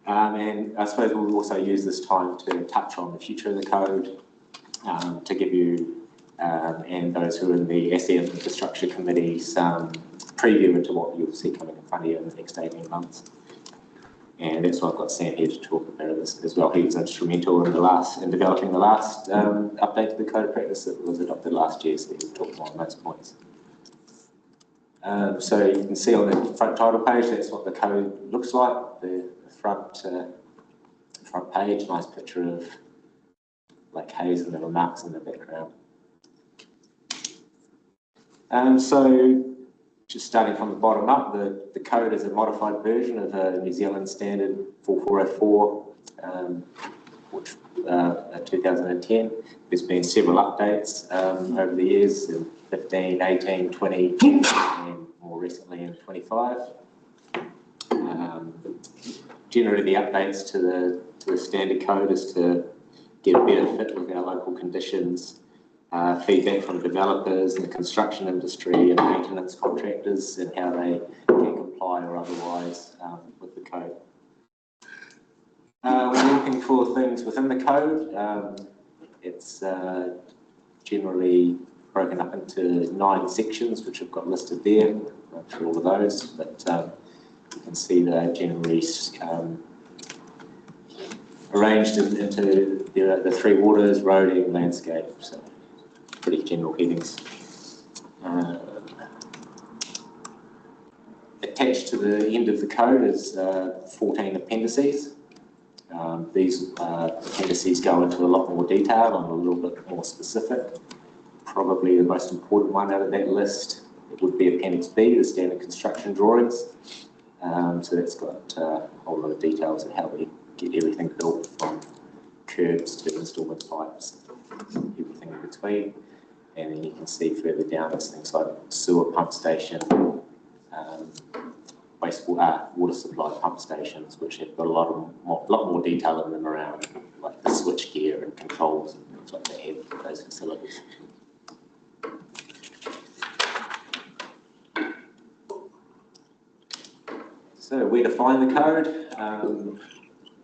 And I suppose we'll also use this time to touch on the future of the code, to give you and those who are in the SEM Infrastructure Committee some preview into what you'll see coming in front of you in the next 18 months. And that's why I've got Sam here to talk about this as well. He was instrumental in developing the last update to the Code of Practice that was adopted last year, so he'll talk more on those points. So you can see on the front title page, that's what the code looks like. The front page, nice picture of Lake Hayes and the remarks in the background. So just starting from the bottom up, the code is a modified version of a New Zealand Standard 4404, which 2010. There's been several updates over the years, in 15, 18, 20, and more recently in 25. Generally, the updates to the standard code is to get a better fit with our local conditions, feedback from developers and the construction industry and maintenance contractors, and how they can comply or otherwise with the code. When you're looking for things within the code, it's generally broken up into 9 sections, which I've got listed there. I'm not sure all of those, but you can see they're generally arranged into the 3 waters, roading, landscape. So pretty general headings. Attached to the end of the code is 14 appendices. These appendices go into a lot more detail and a little bit more specific. Probably the most important one out of that list would be Appendix B, the standard construction drawings. So that's got a whole lot of details of how we get everything built, from curbs to instalment pipes, everything in between. And then you can see further down there's things like sewer pump station, water supply pump stations, which have got a lot more detail in them around, like the switch gear and controls and things like that have those facilities. So we define the code.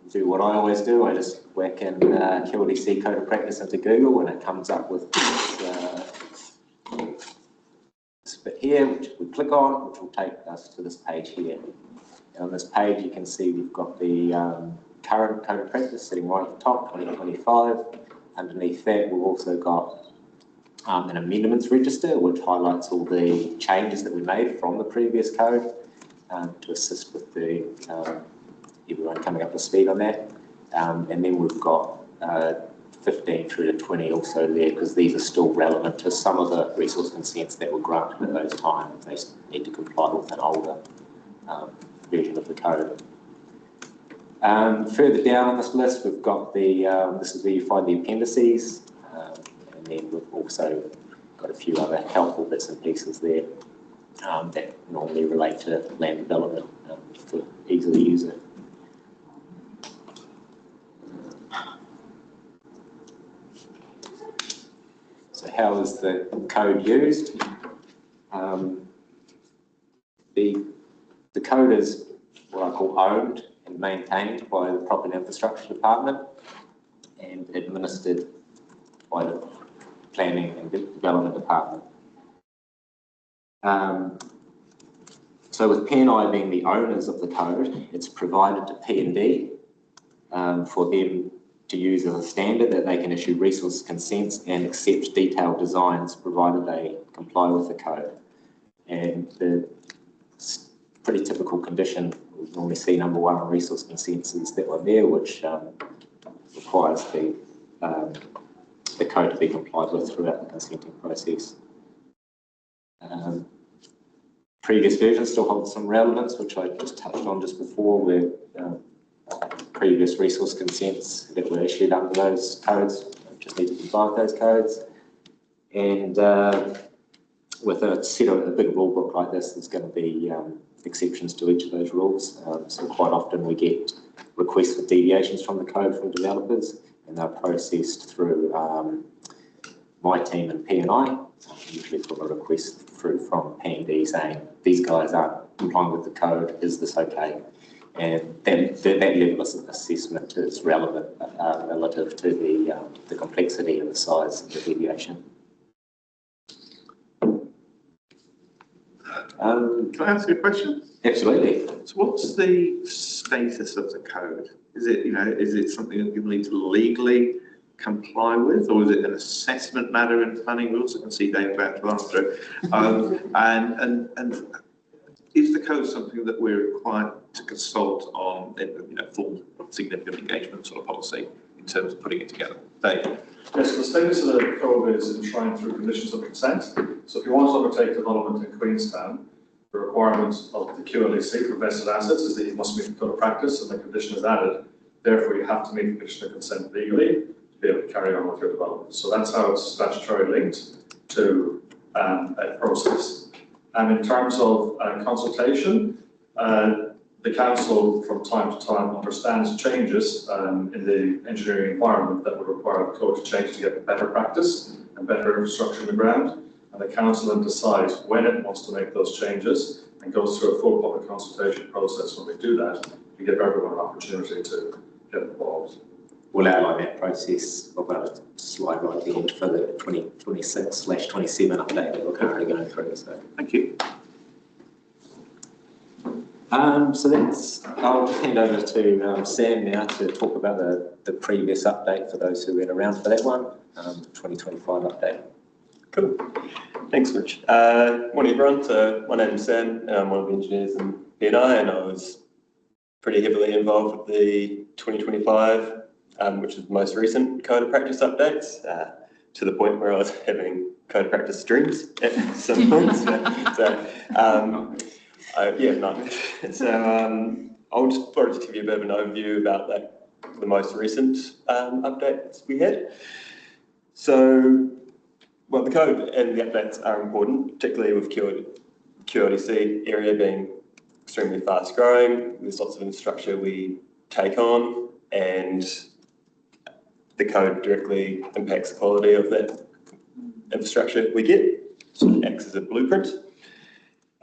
Do what I always do. I just whack in QLDC Code of Practice into Google, and it comes up with this bit here, which we click on, which will take us to this page here. And on this page, you can see we've got the current Code of Practice sitting right at the top, 2025. Underneath that, we've also got an amendments register, which highlights all the changes that we made from the previous code to assist with the everyone coming up to speed on that. And then we've got 15 through to 20 also there, because these are still relevant to some of the resource consents that were granted at those times. They need to comply with an older version of the code. Further down on this list, we've got this is where you find the appendices, and then we've also got a few other helpful bits and pieces there that normally relate to land development for ease of the user. So how is the code used? The code is what I call owned and maintained by the Property and Infrastructure Department and administered by the Planning and Development Department. So with P&I being the owners of the code, it's provided to P&D for them to use as a standard that they can issue resource consents and accept detailed designs provided they comply with the code. And the pretty typical condition we normally see number 1 on resource consents is that one there, which requires the the code to be complied with throughout the consenting process. Previous versions still hold some relevance, which I just touched on just before, where previous resource consents that were issued under those codes just need to comply with those codes. And with a big rule book like this, there's going to be exceptions to each of those rules. So quite often we get requests for deviations from the code from developers, and they're processed through my team and P&I, usually from a request through from P&D saying, these guys aren't complying with the code, is this okay? And that level of assessment is relevant relative to the complexity and the size of the deviation. Can I ask you a question? Absolutely. So what's the status of the code? Is it something that people need to legally comply with, or is it an assessment matter in planning? We also can see Dave about to answer. And is the code something that we're required to consult on in full significant engagement sort of policy in terms of putting it together? Dave? Yes, so the status of the code is enshrined through conditions of consent. So if you want to undertake development in Queenstown, the requirement of the QLEC for vested assets is that you must meet the code of practice, and the condition is added. Therefore, you have to meet the condition of consent legally to be able to carry on with your development. So that's how it's statutorily linked to a process. And in terms of consultation, the council from time to time understands changes in the engineering environment that would require the code to change to get better practice and better infrastructure in the ground. And the council then decides when it wants to make those changes and goes through a full public consultation process. When we do that, we give everyone an opportunity to get involved. We'll outline that process of a slide right at the end for the 2026/27 update that we're currently going through. So thank you. So I'll hand over to Sam now to talk about the previous update for those who weren't around for that one, 2025 update. Cool. Thanks, Rich. Morning, everyone. So my name is Sam, and I'm one of the engineers in P&I, and I was pretty heavily involved with the 2025, which is the most recent code of practice updates, to the point where I was having code of practice dreams at some points. I'll just probably give you a bit of an overview about the most recent updates we had. So, well, the code and the updates are important, particularly with QLEC area being extremely fast growing. There's lots of infrastructure we take on, and the code directly impacts the quality of that infrastructure we get. So it acts as a blueprint.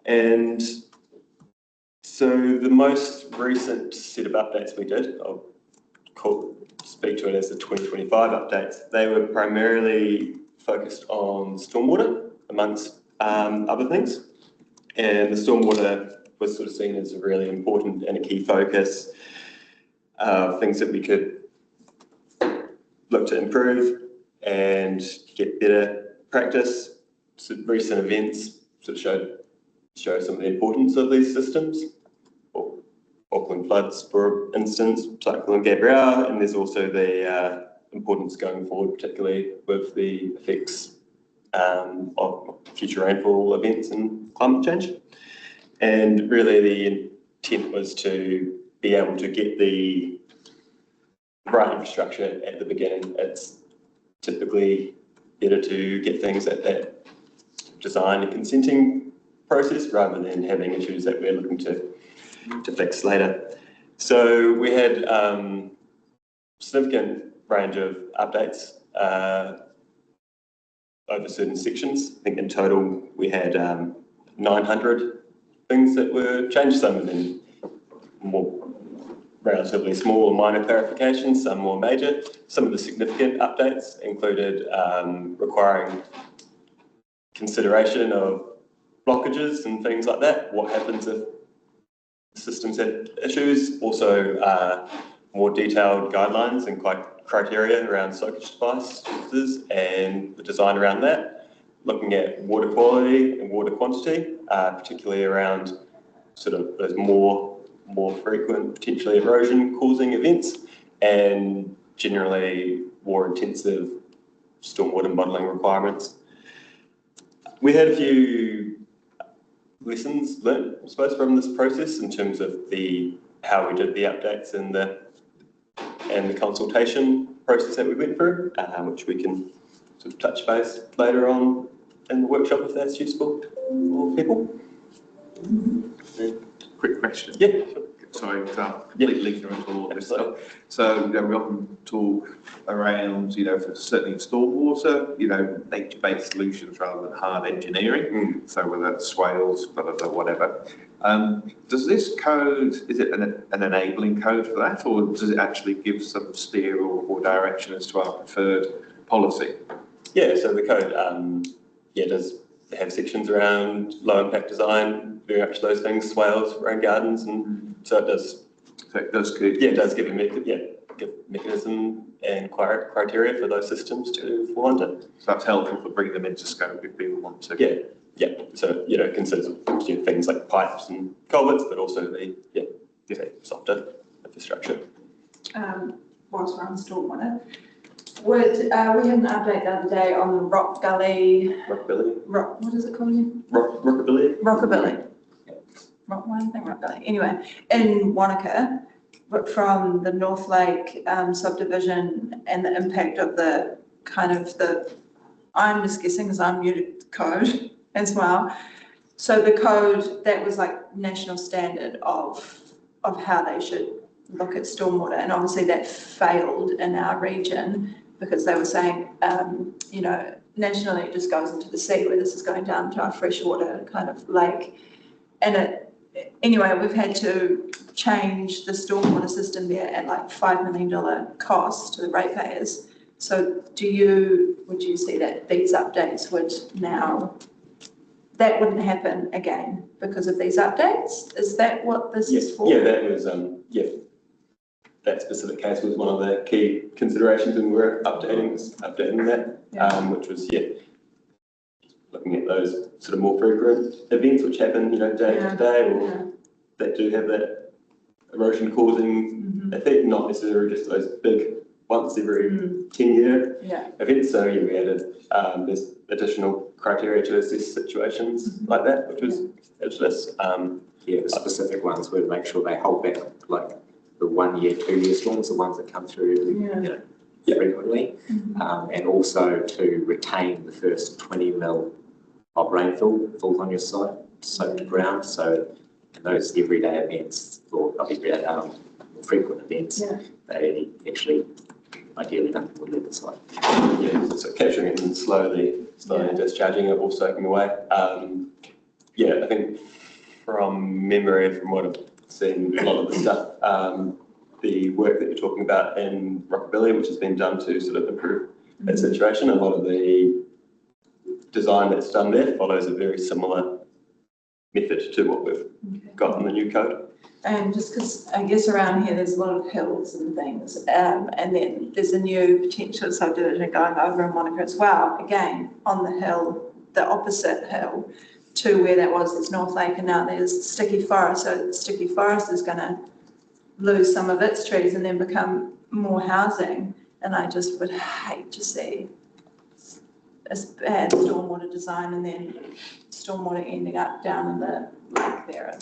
And so the most recent set of updates we did, I'll speak to it as the 2025 updates. They were primarily focused on stormwater, amongst other things. And the stormwater was sort of seen as a really important and a key focus of things that we could look to improve and get better practice. So recent events sort of show some of the importance of these systems. Auckland floods, for instance, Cyclone Gabrielle, and there's also the importance going forward, particularly with the effects of future rainfall events and climate change. And really the intent was to be able to get the right infrastructure at the beginning. It's typically better to get things at that design and consenting process rather than having issues that we're looking to fix later. So we had significant range of updates over certain sections. I think in total we had 900 things that were changed, some of them more relatively small or minor clarifications, some more major. Some of the significant updates included requiring consideration of blockages and things like that. What happens if systems had issues? Also more detailed guidelines and criteria around soakage devices and the design around that. Looking at water quality and water quantity, particularly around sort of those more frequent, potentially erosion causing events, and generally more intensive stormwater modelling requirements. We had a few lessons learned, I suppose, from this process in terms of how we did the updates and the consultation process that we went through, which we can sort of touch base later on in the workshop if that's useful for people. Quick question. Yeah. Sorry, completely ignorant of all this stuff. So, we often talk around, for certainly stormwater, nature-based solutions rather than hard engineering. So whether that's swales, blah, blah, blah, whatever. Does this code, is it an enabling code for that, or does it actually give some steer or direction as to our preferred policy? Yeah, so the code, does have sections around low impact design, very much those things, swales around gardens, and so it does. So it does give. Yeah, it does give give mechanism and criteria for those systems to fall under. So that's helpful for bringing them into scope if people want to. Yeah. So it considers things like pipes and culverts, but also the softer infrastructure. Whilst we're on stormwater, we had an update the other day on the Rockabilly. What is it called again? Rockabilly. Rockabilly. Anyway, in Wanaka, but from the North Lake subdivision and the impact of I'm just guessing because I'm new to code as well. So the code that was like national standard of how they should look at stormwater, and obviously that failed in our region because they were saying, nationally it just goes into the sea, where this is going down to our freshwater kind of lake. And anyway, we've had to change the stormwater system there at like $5 million cost to the ratepayers. So would you see that these updates that wouldn't happen again because of these updates? Is that what this is for? Yeah, that was, that specific case was one of the key considerations when we were updating that, which was, looking at those sort of more frequent events which happen, day to day, or that do have that erosion causing effect, not necessarily just those big once every 10-year events. So we added there's additional criteria to assess situations like that, which was fabulous. The specific ones would make sure they hold back like the 1 year, 2 year storms, the ones that come through frequently, and also to retain the first 20 mil of rainfall falls on your site, soaked to ground. So those everyday events, or not everyday, frequent events, they actually ideally don't leave the site. So capturing it and slowly discharging it or soaking away. I think from memory, from what I've seen, a lot of the stuff, the work that you're talking about in Rockabilly, which has been done to sort of improve that situation, a lot of the design that's done there follows a very similar method to what we've got in the new code. And just because I guess around here there's a lot of hills and things, and then there's a new potential subdivision going over in Wanaka as well, again on the hill, the opposite hill to where that was, it's North Lake, and now there's Sticky Forest. So Sticky Forest is going to lose some of its trees and then become more housing, and I just would hate to see a bad stormwater design and then stormwater ending up down in the lake there,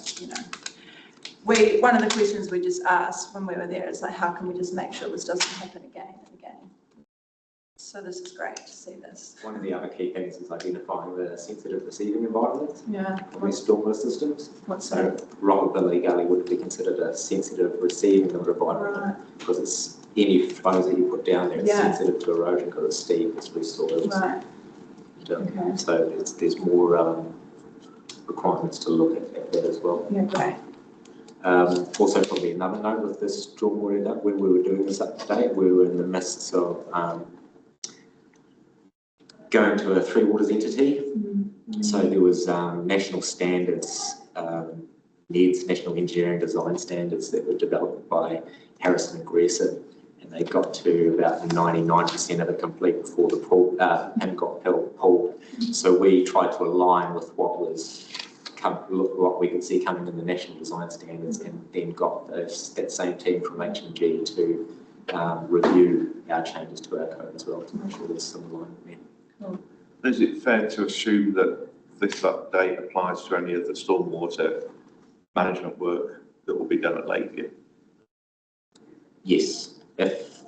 One of the questions we just asked when we were there is like, how can we just make sure this doesn't happen again and again? So this is great to see this. One of the other key things is identifying the sensitive receiving environment for these stormwater systems. So Rockabilly Gully would be considered a sensitive receiving environment because it's any flows that you put down there, it's sensitive to erosion because it's steep, it's loose soils. So there's more requirements to look at that as well. Also, probably another note with this stormwater, when we were doing this update, we were in the midst of going to a Three Waters entity. So there was national standards, NEDS, National Engineering Design Standards, that were developed by Harrison and Grierson, and they got to about 99% of the complete before the pool and got pulled. So we tried to align with what we could see coming in the national design standards, and then got that same team from HMG to review our changes to our code as well to make sure there's some alignment there. Is it fair to assume that this update applies to any of the stormwater management work that will be done at Lakeview? Yes, if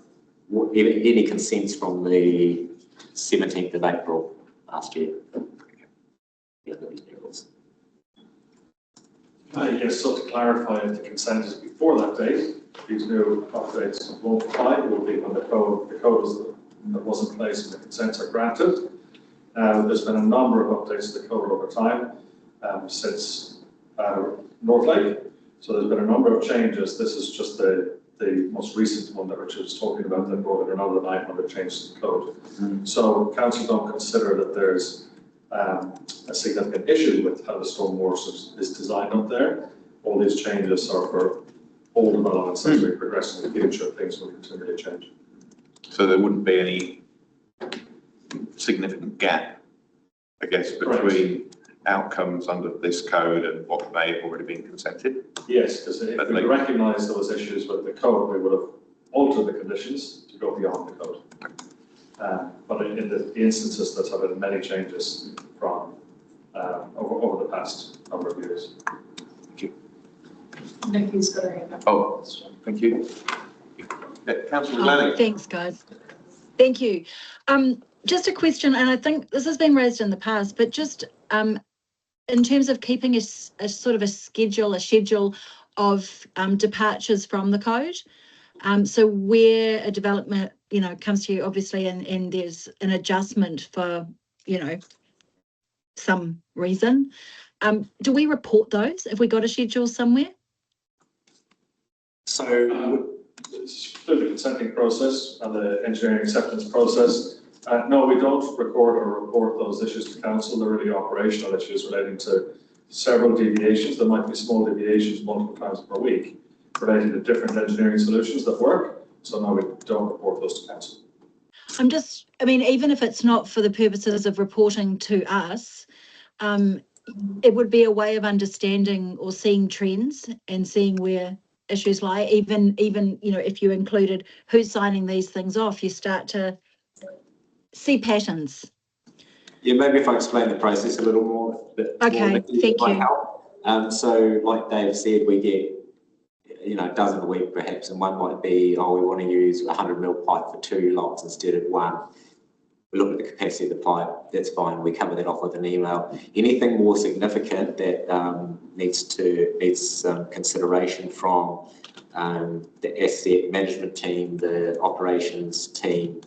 any consents from the 17th of April last year. Yeah, those levels. Yes, so to clarify, if the consent is before that date, these new updates won't apply. It will be when the code that was in place and the consents are granted. There's been a number of updates to the code over time since North Lake. So there's been a number of changes. This is just the most recent one that Richard was talking about that brought in another 900 changes to the code. So council don't consider that there's a significant issue with how the stormwater is designed up there. All these changes are for all developments as we progress in the future. Things will continue to change. So there wouldn't be any significant gap, I guess, between outcomes under this code and what may have already been consented? Yes, because if we recognise those issues with the code, we would have altered the conditions to go beyond the code. But in the instances that have been many changes from over the past number of years. Thank you. Nikki's got her hand up. Oh, thank you. Councillor Glenning. Thanks, guys. Thank you. Just a question, and I think this has been raised in the past, but just in terms of keeping a sort of a schedule of departures from the code. So where a development, comes to you, obviously, and there's an adjustment for, some reason, do we report those if we got a schedule somewhere? So through the consenting process and the engineering acceptance process, no, we don't record or report those issues to council. They're really operational issues relating to several deviations. There might be small deviations multiple times per week relating to different engineering solutions that work. So no, we don't report those to council. Even if it's not for the purposes of reporting to us, it would be a way of understanding or seeing trends and seeing where issues lie. Even if you included who's signing these things off, you start to see patterns. Yeah, maybe if I explain the process a little more. Okay, thank you. So like Dave said, we get, a dozen a week perhaps, and one might be, we want to use a 100 mil pipe for 2 lots instead of 1. We look at the capacity of the pipe, that's fine, we cover that off with an email. Anything more significant that needs some consideration from the asset management team, the operations team,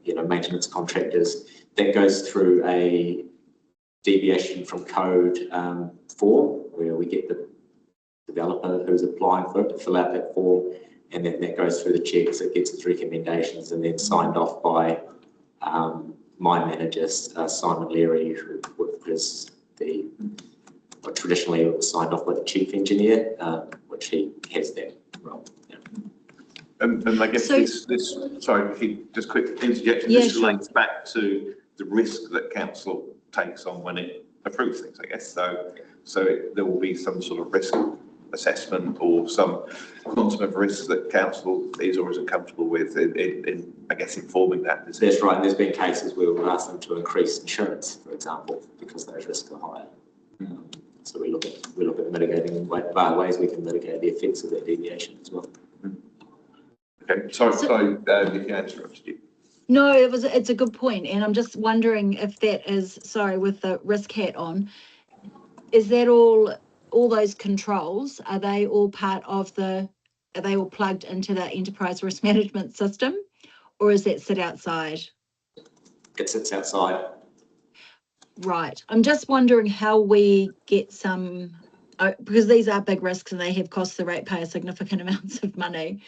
maintenance contractors, that goes through a deviation from code form where we get the developer who's applying for it to fill out that form, and then that goes through the checks, it gets its recommendations, and then signed off by my manager, Simon Leary, who was traditionally it was signed off by the chief engineer, which he has that role. And I guess sorry, just quick interjection. Yeah, this relates back to the risk that council takes on when it approves things, I guess. So there will be some sort of risk assessment or some quantum of risk that council is or isn't comfortable with in I guess, informing that decision. That's right. And there's been cases where we've asked them to increase insurance, for example, because those risks are higher. So we look at mitigating ways we can mitigate the effects of that deviation as well. Okay, sorry, Nikki, I interrupted you. No, it's a good point, and I'm just wondering if that is, sorry, with the risk hat on, is that all those controls, are they all part of are they all plugged into the enterprise risk management system, or is that sit outside? It sits outside. Right. I'm just wondering how we get some, because these are big risks and they have cost the ratepayer significant amounts of money,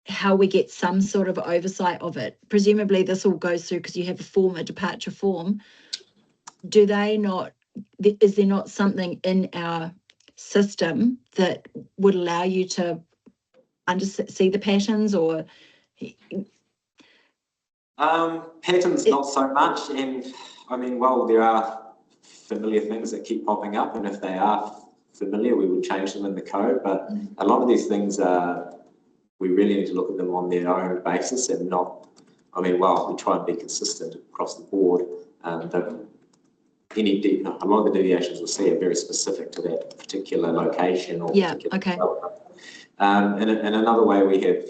how we get some sort of oversight of it. Presumably this all goes through because you have a departure form. Is there not something in our system that would allow you to see the patterns, or? Patterns, not so much. And there are familiar things that keep popping up, and if they are familiar, we would change them in the code. But a lot of these things are we really need to look at them on their own basis and not, I mean, whilst we try and be consistent across the board, a lot of the deviations we'll see are very specific to that particular location or particular development. And another way we have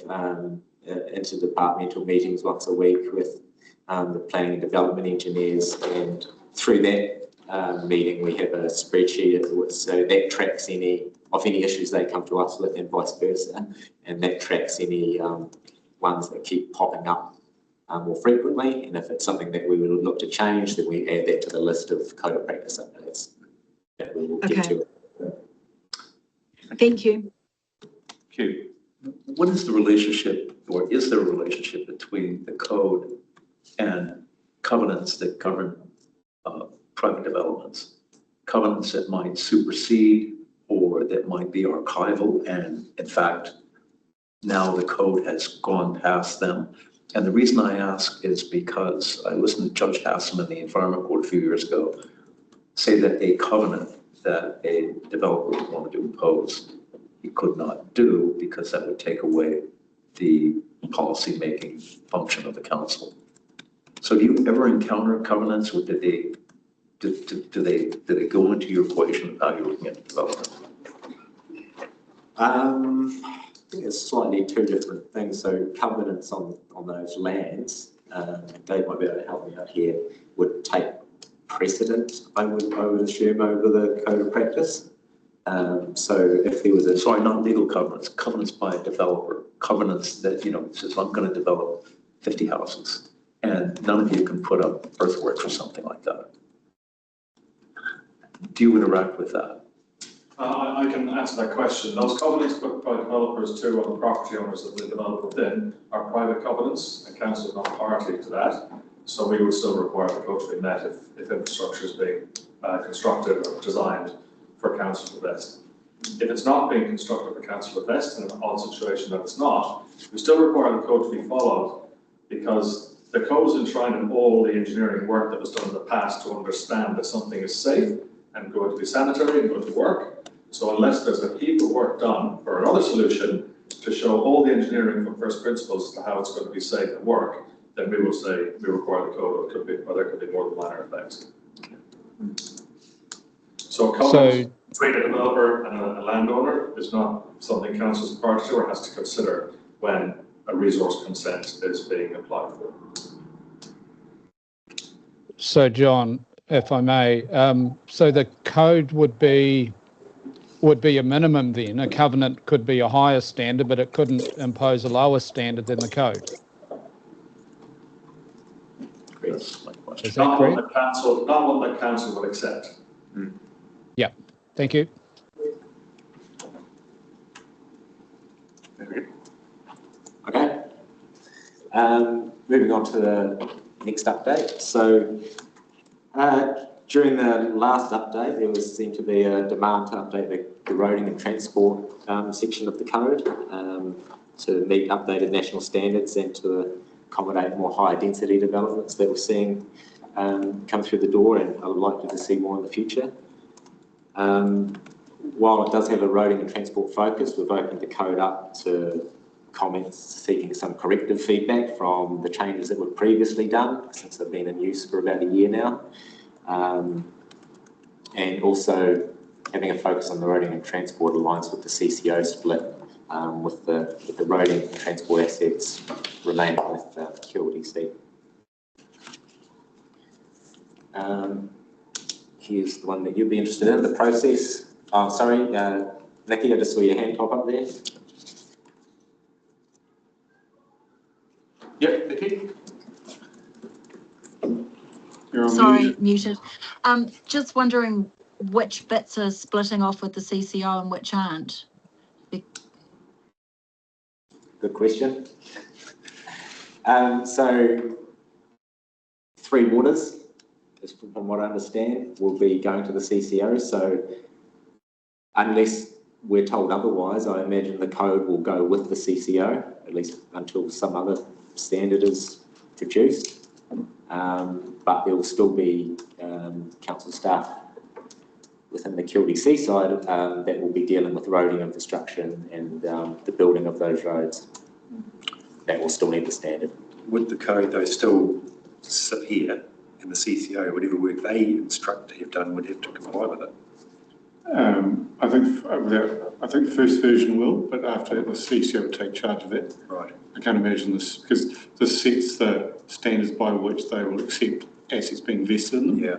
interdepartmental meetings once a week with the planning and development engineers, and through that meeting we have a spreadsheet so that tracks any issues they come to us with and vice versa, and that tracks any ones that keep popping up more frequently, and if it's something that we would look to change, then we add that to the list of code of practice updates that we will get to. Thank you. What is the relationship, or is there a relationship between the code and covenants that govern private developments? Covenants that might supersede or that might be archival, and in fact, now the code has gone past them. And the reason I ask is because I listened to Judge Haslam in the Environment Court a few years ago say that a covenant that a developer would want to impose, he could not do because that would take away the policy-making function of the council. So do you ever encounter covenants, or do they go into your equation of how you're looking at development? I think it's slightly two different things. So covenants on those lands, Dave might be able to help me out here, would take precedent, I would assume, over the code of practice. So if there was a... Sorry, not legal covenants, covenants by a developer, covenants that, says I'm going to develop 50 houses and none of you can put up earthworks or something like that. Do you interact with that? I can answer that question. Those covenants put by developers too on the property owners that they develop within are private covenants, and council is not party to that. So we would still require the code to be met if infrastructure is being constructed or designed for council to invest. If it's not being constructed for council to invest, in an odd situation that it's not, we still require the code to be followed, because the code is enshrined in all the engineering work that was done in the past to understand that something is safe and going to be sanitary and going to work. So unless there's a heap of work done for another solution to show all the engineering from first principles to how it's going to be safe and work, then we will say we require the code, or there could be more than minor effects. So a covenant between a developer and a landowner is not something council is party to or has to consider when a resource consent is being applied for. So John, if I may, so the code would be a minimum then. A covenant could be a higher standard, but it couldn't impose a lower standard than the code. That's my question. Is that correct? Not one that council will accept. Yeah, thank you. Okay. Moving on to the next update. So during the last update, there seemed to be a demand to update the roading and transport section of the code to meet updated national standards and to accommodate more high density developments that we're seeing come through the door, and I would like to see more in the future. While it does have a roading and transport focus, we've opened the code up to comments seeking some corrective feedback from the changes that were previously done, since they've been in use for about a year now. And also having a focus on the roading and transport aligns with the CCO split, with the roading and transport assets remaining with QLDC. Here's the one that you'd be interested in, the process. Oh, sorry, Nikki, I just saw your hand pop up there. Yep, Nikki. Sorry, muted. Just wondering which bits are splitting off with the CCO and which aren't. Good question. So 3 waters, from what I understand, will be going to the CCO. So unless we're told otherwise, I imagine the code will go with the CCO, at least until some other standard is produced. But there will still be council staff within the QLDC side that will be dealing with roading infrastructure and the building of those roads. that will still need the standard. Would the code though still sit here and the CCO, whatever work they instruct to have done, would have to comply with it? I think the first version will, but after the CCO will take charge of it. Right. I can't imagine this, because this sets the standards by which they will accept assets being vested in them. Yeah.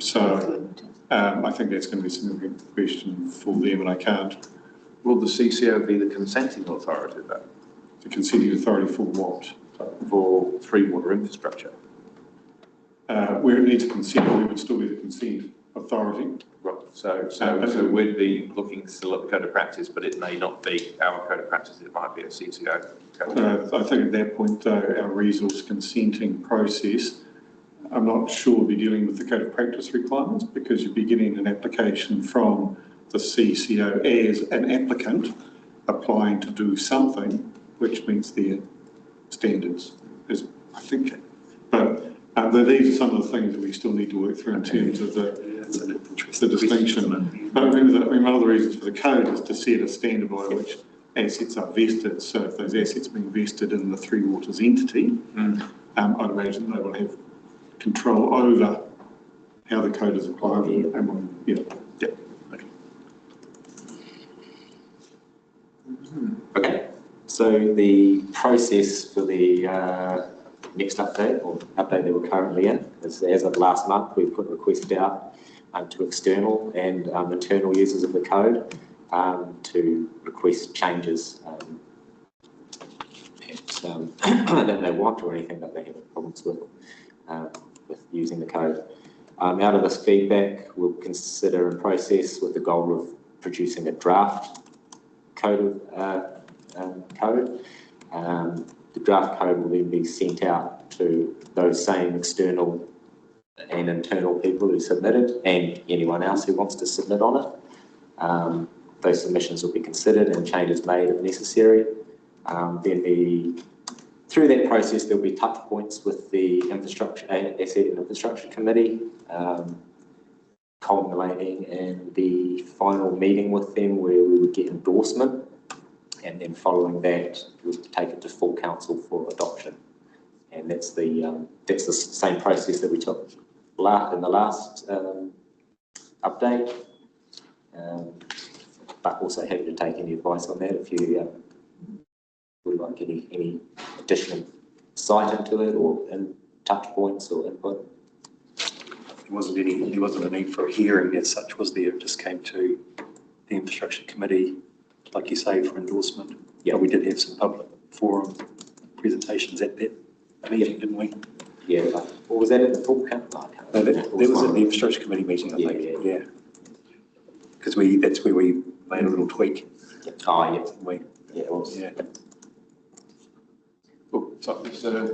So I think that's going to be a significant question for them, and I can't. Will the CCO be the consenting authority though? The consenting authority for what? For free water infrastructure? Where it needs consent, we would still be the consent authority. Right. So we'd be looking still at the code of practice, but it may not be our code of practice, it might be a CCO code. I think at that point, though, our resource consenting process, I'm not sure we'll be dealing with the code of practice requirements, because you'll be getting an application from the CCO as an applicant applying to do something which meets their standards, is I think. But these are some of the things that we still need to work through in terms of the distinction. But I mean, one of the reasons for the code is to set a standard by which assets are vested. So if those assets are being vested in the Three Waters entity, I'd imagine they will have control over how the code is applied. Okay, so the process for the next update, or update that we're currently in, is as of last month, we've put a request out to external and internal users of the code to request changes that they want, or anything that they have problems with using the code. Out of this feedback, we'll consider and process with the goal of producing a draft code. The draft code will then be sent out to those same external and internal people who submitted, and anyone else who wants to submit on it. Those submissions will be considered and changes made if necessary. Through that process, there'll be touch points with the Asset and Infrastructure Committee, culminating in the final meeting with them where we would get endorsement, and then following that, we'll take it to full council for adoption. And that's the same process that we took in the last update. But also happy to take any advice on that if you would like any additional insight into it, or touch points or input. There wasn't a need for a hearing as such, was there? It just came to the Infrastructure Committee, like you say, for endorsement. Yeah, we did have some public forum presentations at that meeting, didn't we? Yeah, or was that at the full council? No, that was at the Infrastructure Committee meeting, I think. Yeah. Because that's where we made a little tweak. Oh, yeah. Yeah, it was. Yeah. Oh, sorry,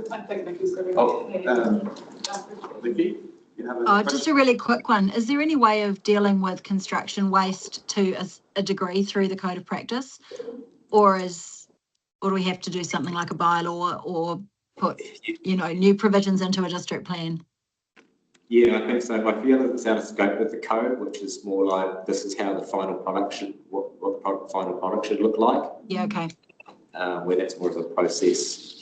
I think Vicky's going Vicky, you have a just a really quick one. Is there any way of dealing with construction waste to a degree through the code of practice, or do we have to do something like a bylaw or put new provisions into a district plan? Yeah, I think so. I feel it's out of scope with the code, which is more like this is how the final product should, what the final product should look like. Yeah, okay. Where that's more of a process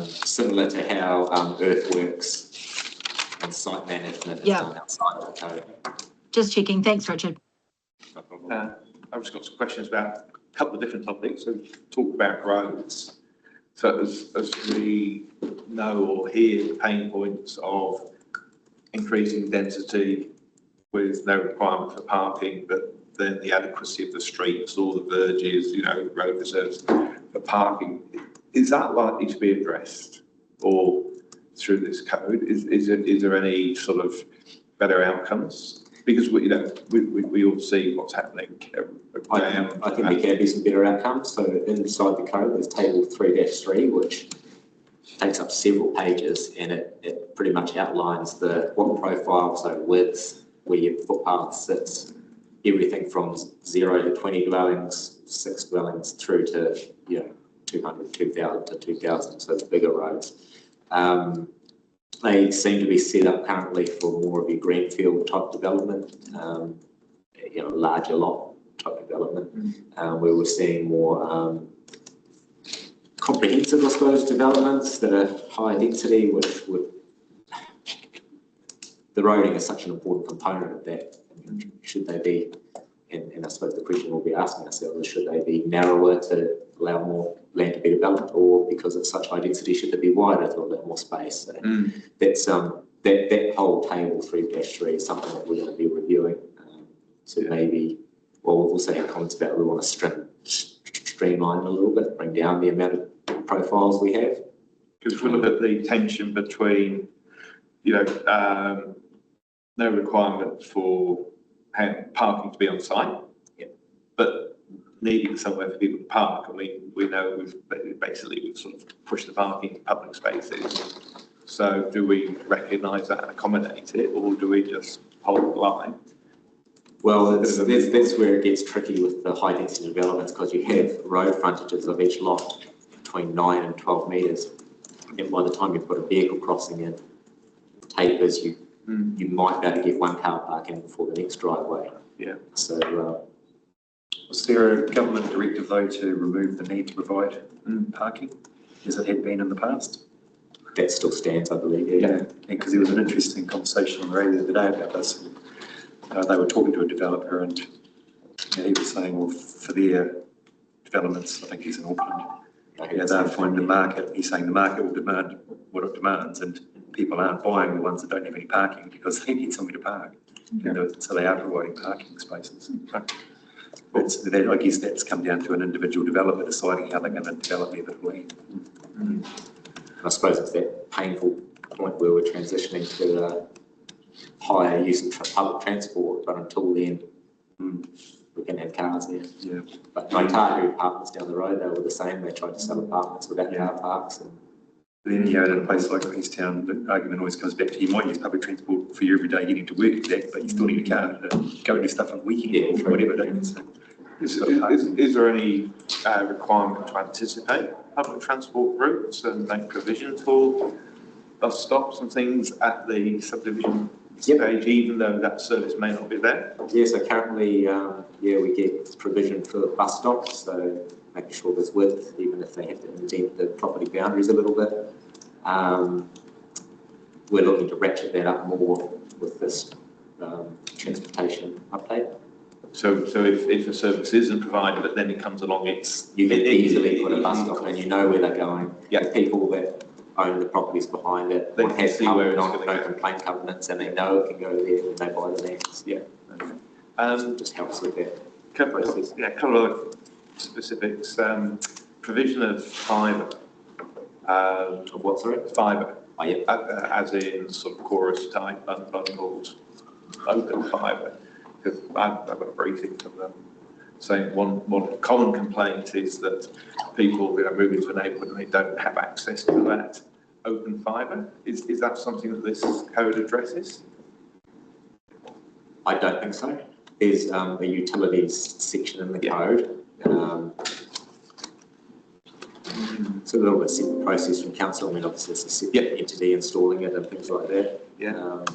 similar to how earthworks and site management is done outside of the code. Just checking. Thanks, Richard. I've just got some questions about a couple of different topics. So talk about roads. So as we know or hear pain points of increasing density with no requirement for parking, but then the adequacy of the streets, all the verges, road reserves for parking, is that likely to be addressed or through this code? Is there any sort of better outcomes? Because we all see what's happening. I think there can be some better outcomes. So inside the code, there's table 3-3, which takes up several pages, and it pretty much outlines what profile, so width, where your footpath sits, everything from 0 to 20 dwellings, 6 dwellings, through to 200, 2,000 to 2,000, so the bigger roads. They seem to be set up currently for more of your greenfield type development, larger lot type development, where we're seeing more comprehensive, I suppose, developments that are high density with the roading is such an important component of that. Should they be, and I suppose the question we'll be asking ourselves is, should they be narrower to allow more land to be developed, or because it's such high density, should they be wider to allow more space? So that's that whole table 3-3 is something that we're going to be reviewing. So maybe, well, we've also had comments about we want to streamline a little bit, bring down the amount of profiles we have. Because if we look at the tension between, no requirement for parking to be on site, but needing somewhere for people to park. I mean, we know we've sort of pushed the parking to public spaces. So do we recognise that and accommodate it, or do we just hold the line? Well, that's where it gets tricky with the high density developments, because you have road frontages of each lot between 9 and 12 metres. And by the time you put a vehicle crossing in, tapers, you might be able to get one car park in before the next driveway. Yeah. So, was there a government directive though to remove the need to provide parking, as it had been in the past? That still stands, I believe. Yeah, because there was an interesting conversation on the radio the other day about this. They were talking to a developer, and he was saying, well, for their developments, I think he's in Auckland, they'll find the market. He's saying the market will demand what it demands, and people aren't buying the ones that don't have any parking because they need somewhere to park. So they are providing parking spaces. I guess that's come down to an individual developer deciding how they're going to develop their bit of land. I suppose it's that painful point where we're transitioning to higher use of public transport, but until then, we can have cars there. Yeah. But Otago apartments down the road, they were the same. They tried to sell apartments without car parks. And then, in a place like Easttown, the argument always comes back to you might use public transport for your everyday getting to work exact, but you still need a car to go and do stuff on the weekend or whatever it is. Is there any requirement to anticipate public transport routes and make provision for bus stops and things at the subdivision stage, even though that service may not be there? Yeah, so currently, we get provision for bus stops, so making sure there's width, even if they have to indent the property boundaries a little bit. We're looking to ratchet that up more with this transportation update. So if a service isn't provided, but then it comes along, you can easily put a bus stop and you know where they're going. Yeah. The people that own the properties behind it, they have no complaint covenants, and they know it can go there when they buy the lands. Yeah. So it just helps with that. Couple of specifics. Provision of fibre. Of what, sorry? Fibre. Oh, yeah. As in sort of chorus type unbundled open fibre. Because I've got a briefing from them saying one common complaint is that people move into a neighbourhood and they don't have access to that open fibre. Is that something that this code addresses? I don't think so. There's a utilities section in the code. It's a little bit separate process from council. I mean, obviously it's a separate entity installing it and things like that. Yeah.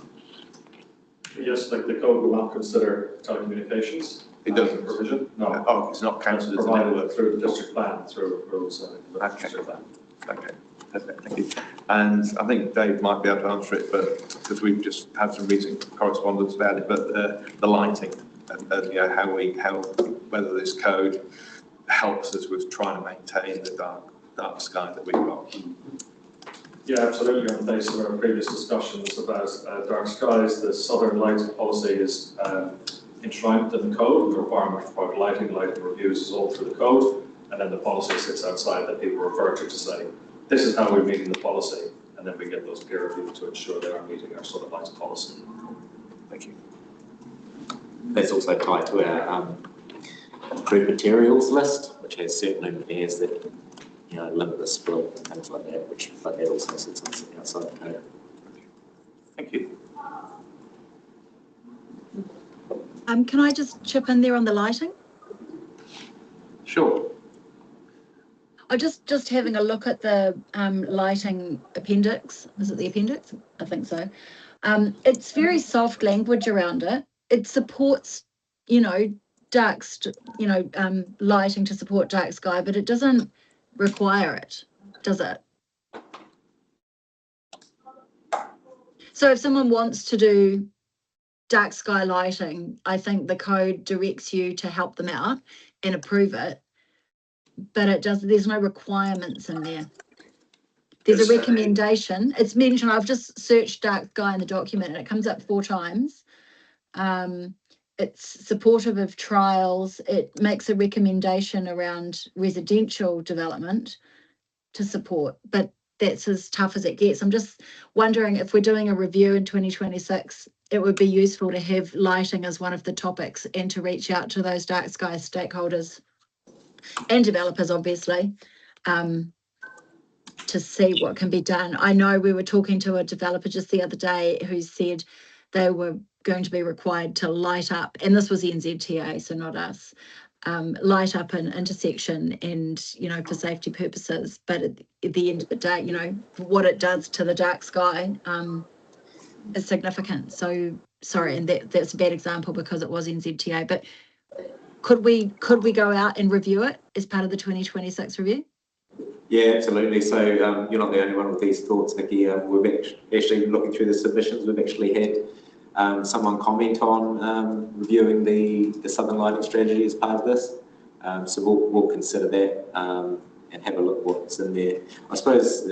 Yes, like the code will not consider telecommunications. It doesn't. Provision? No. Oh, it's not counted as a provided network. through the district plan, through rules. Okay. Okay. Perfect. Thank you. And I think Dave might be able to answer it, but because we've just had some recent correspondence about it, but the lighting and whether this code helps us with trying to maintain the dark sky that we've got. Yeah, absolutely. On the basis of our previous discussions about dark skies, the Southern Lighting Policy is enshrined in the code. The requirement for lighting reviews is all through the code, and then the policy sits outside that people refer to say, this is how we're meeting the policy, and then we get those peer reviews to ensure they are meeting our Southern Lights policy. Thank you. That's also tied to our approved materials list, which has certain luminaires that limit the spill and things like that, but that also sits outside the code. Thank you. Can I just chip in there on the lighting? Sure. I just having a look at the lighting appendix. Is it the appendix? I think so. It's very soft language around it. It supports, lighting to support dark sky, but it doesn't require it, does it? So if someone wants to do dark sky lighting, I think the code directs you to help them out and approve it, but it does, there's no requirements in there. There's a recommendation. It's mentioned, I've just searched dark sky in the document and it comes up 4 times. It's supportive of trials. It makes a recommendation around residential development to support, but that's as tough as it gets. I'm just wondering if we're doing a review in 2026, it would be useful to have lighting as one of the topics and to reach out to those dark sky stakeholders and developers, obviously, to see what can be done. I know we were talking to a developer just the other day who said they were going to be required to light up, and this was NZTA, so not us, light up an intersection and, you know, for safety purposes. But at the end of the day, you know, what it does to the dark sky is significant. So sorry, and that's a bad example because it was NZTA, but could we go out and review it as part of the 2026 review? Yeah, absolutely. So you're not the only one with these thoughts, Nikki. We've actually looking through the submissions, we've actually had someone comment on reviewing the Southern Lighting strategy as part of this. So we'll consider that and have a look at what's in there. I suppose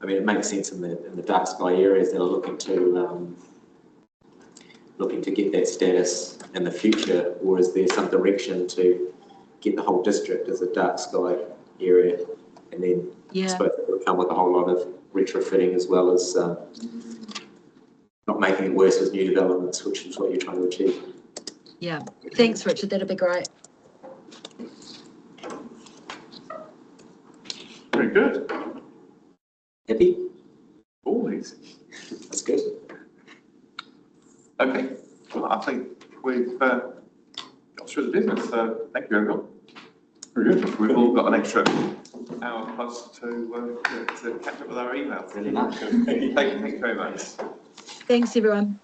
I mean, it makes sense in the dark sky areas that are looking to get that status in the future, or is there some direction to get the whole district as a dark sky area? And then I suppose it will come with a whole lot of retrofitting as well as not making it worse with new developments, which is what you're trying to achieve. Yeah, thanks, Richard. That'd be great. Very good. Happy? Always. That's good. Okay, well, I think we've got through the business, so thank you, everyone. Very good. We've all got an extra hour plus to catch up with our emails. Really nice. Thank you very much. Thanks, everyone.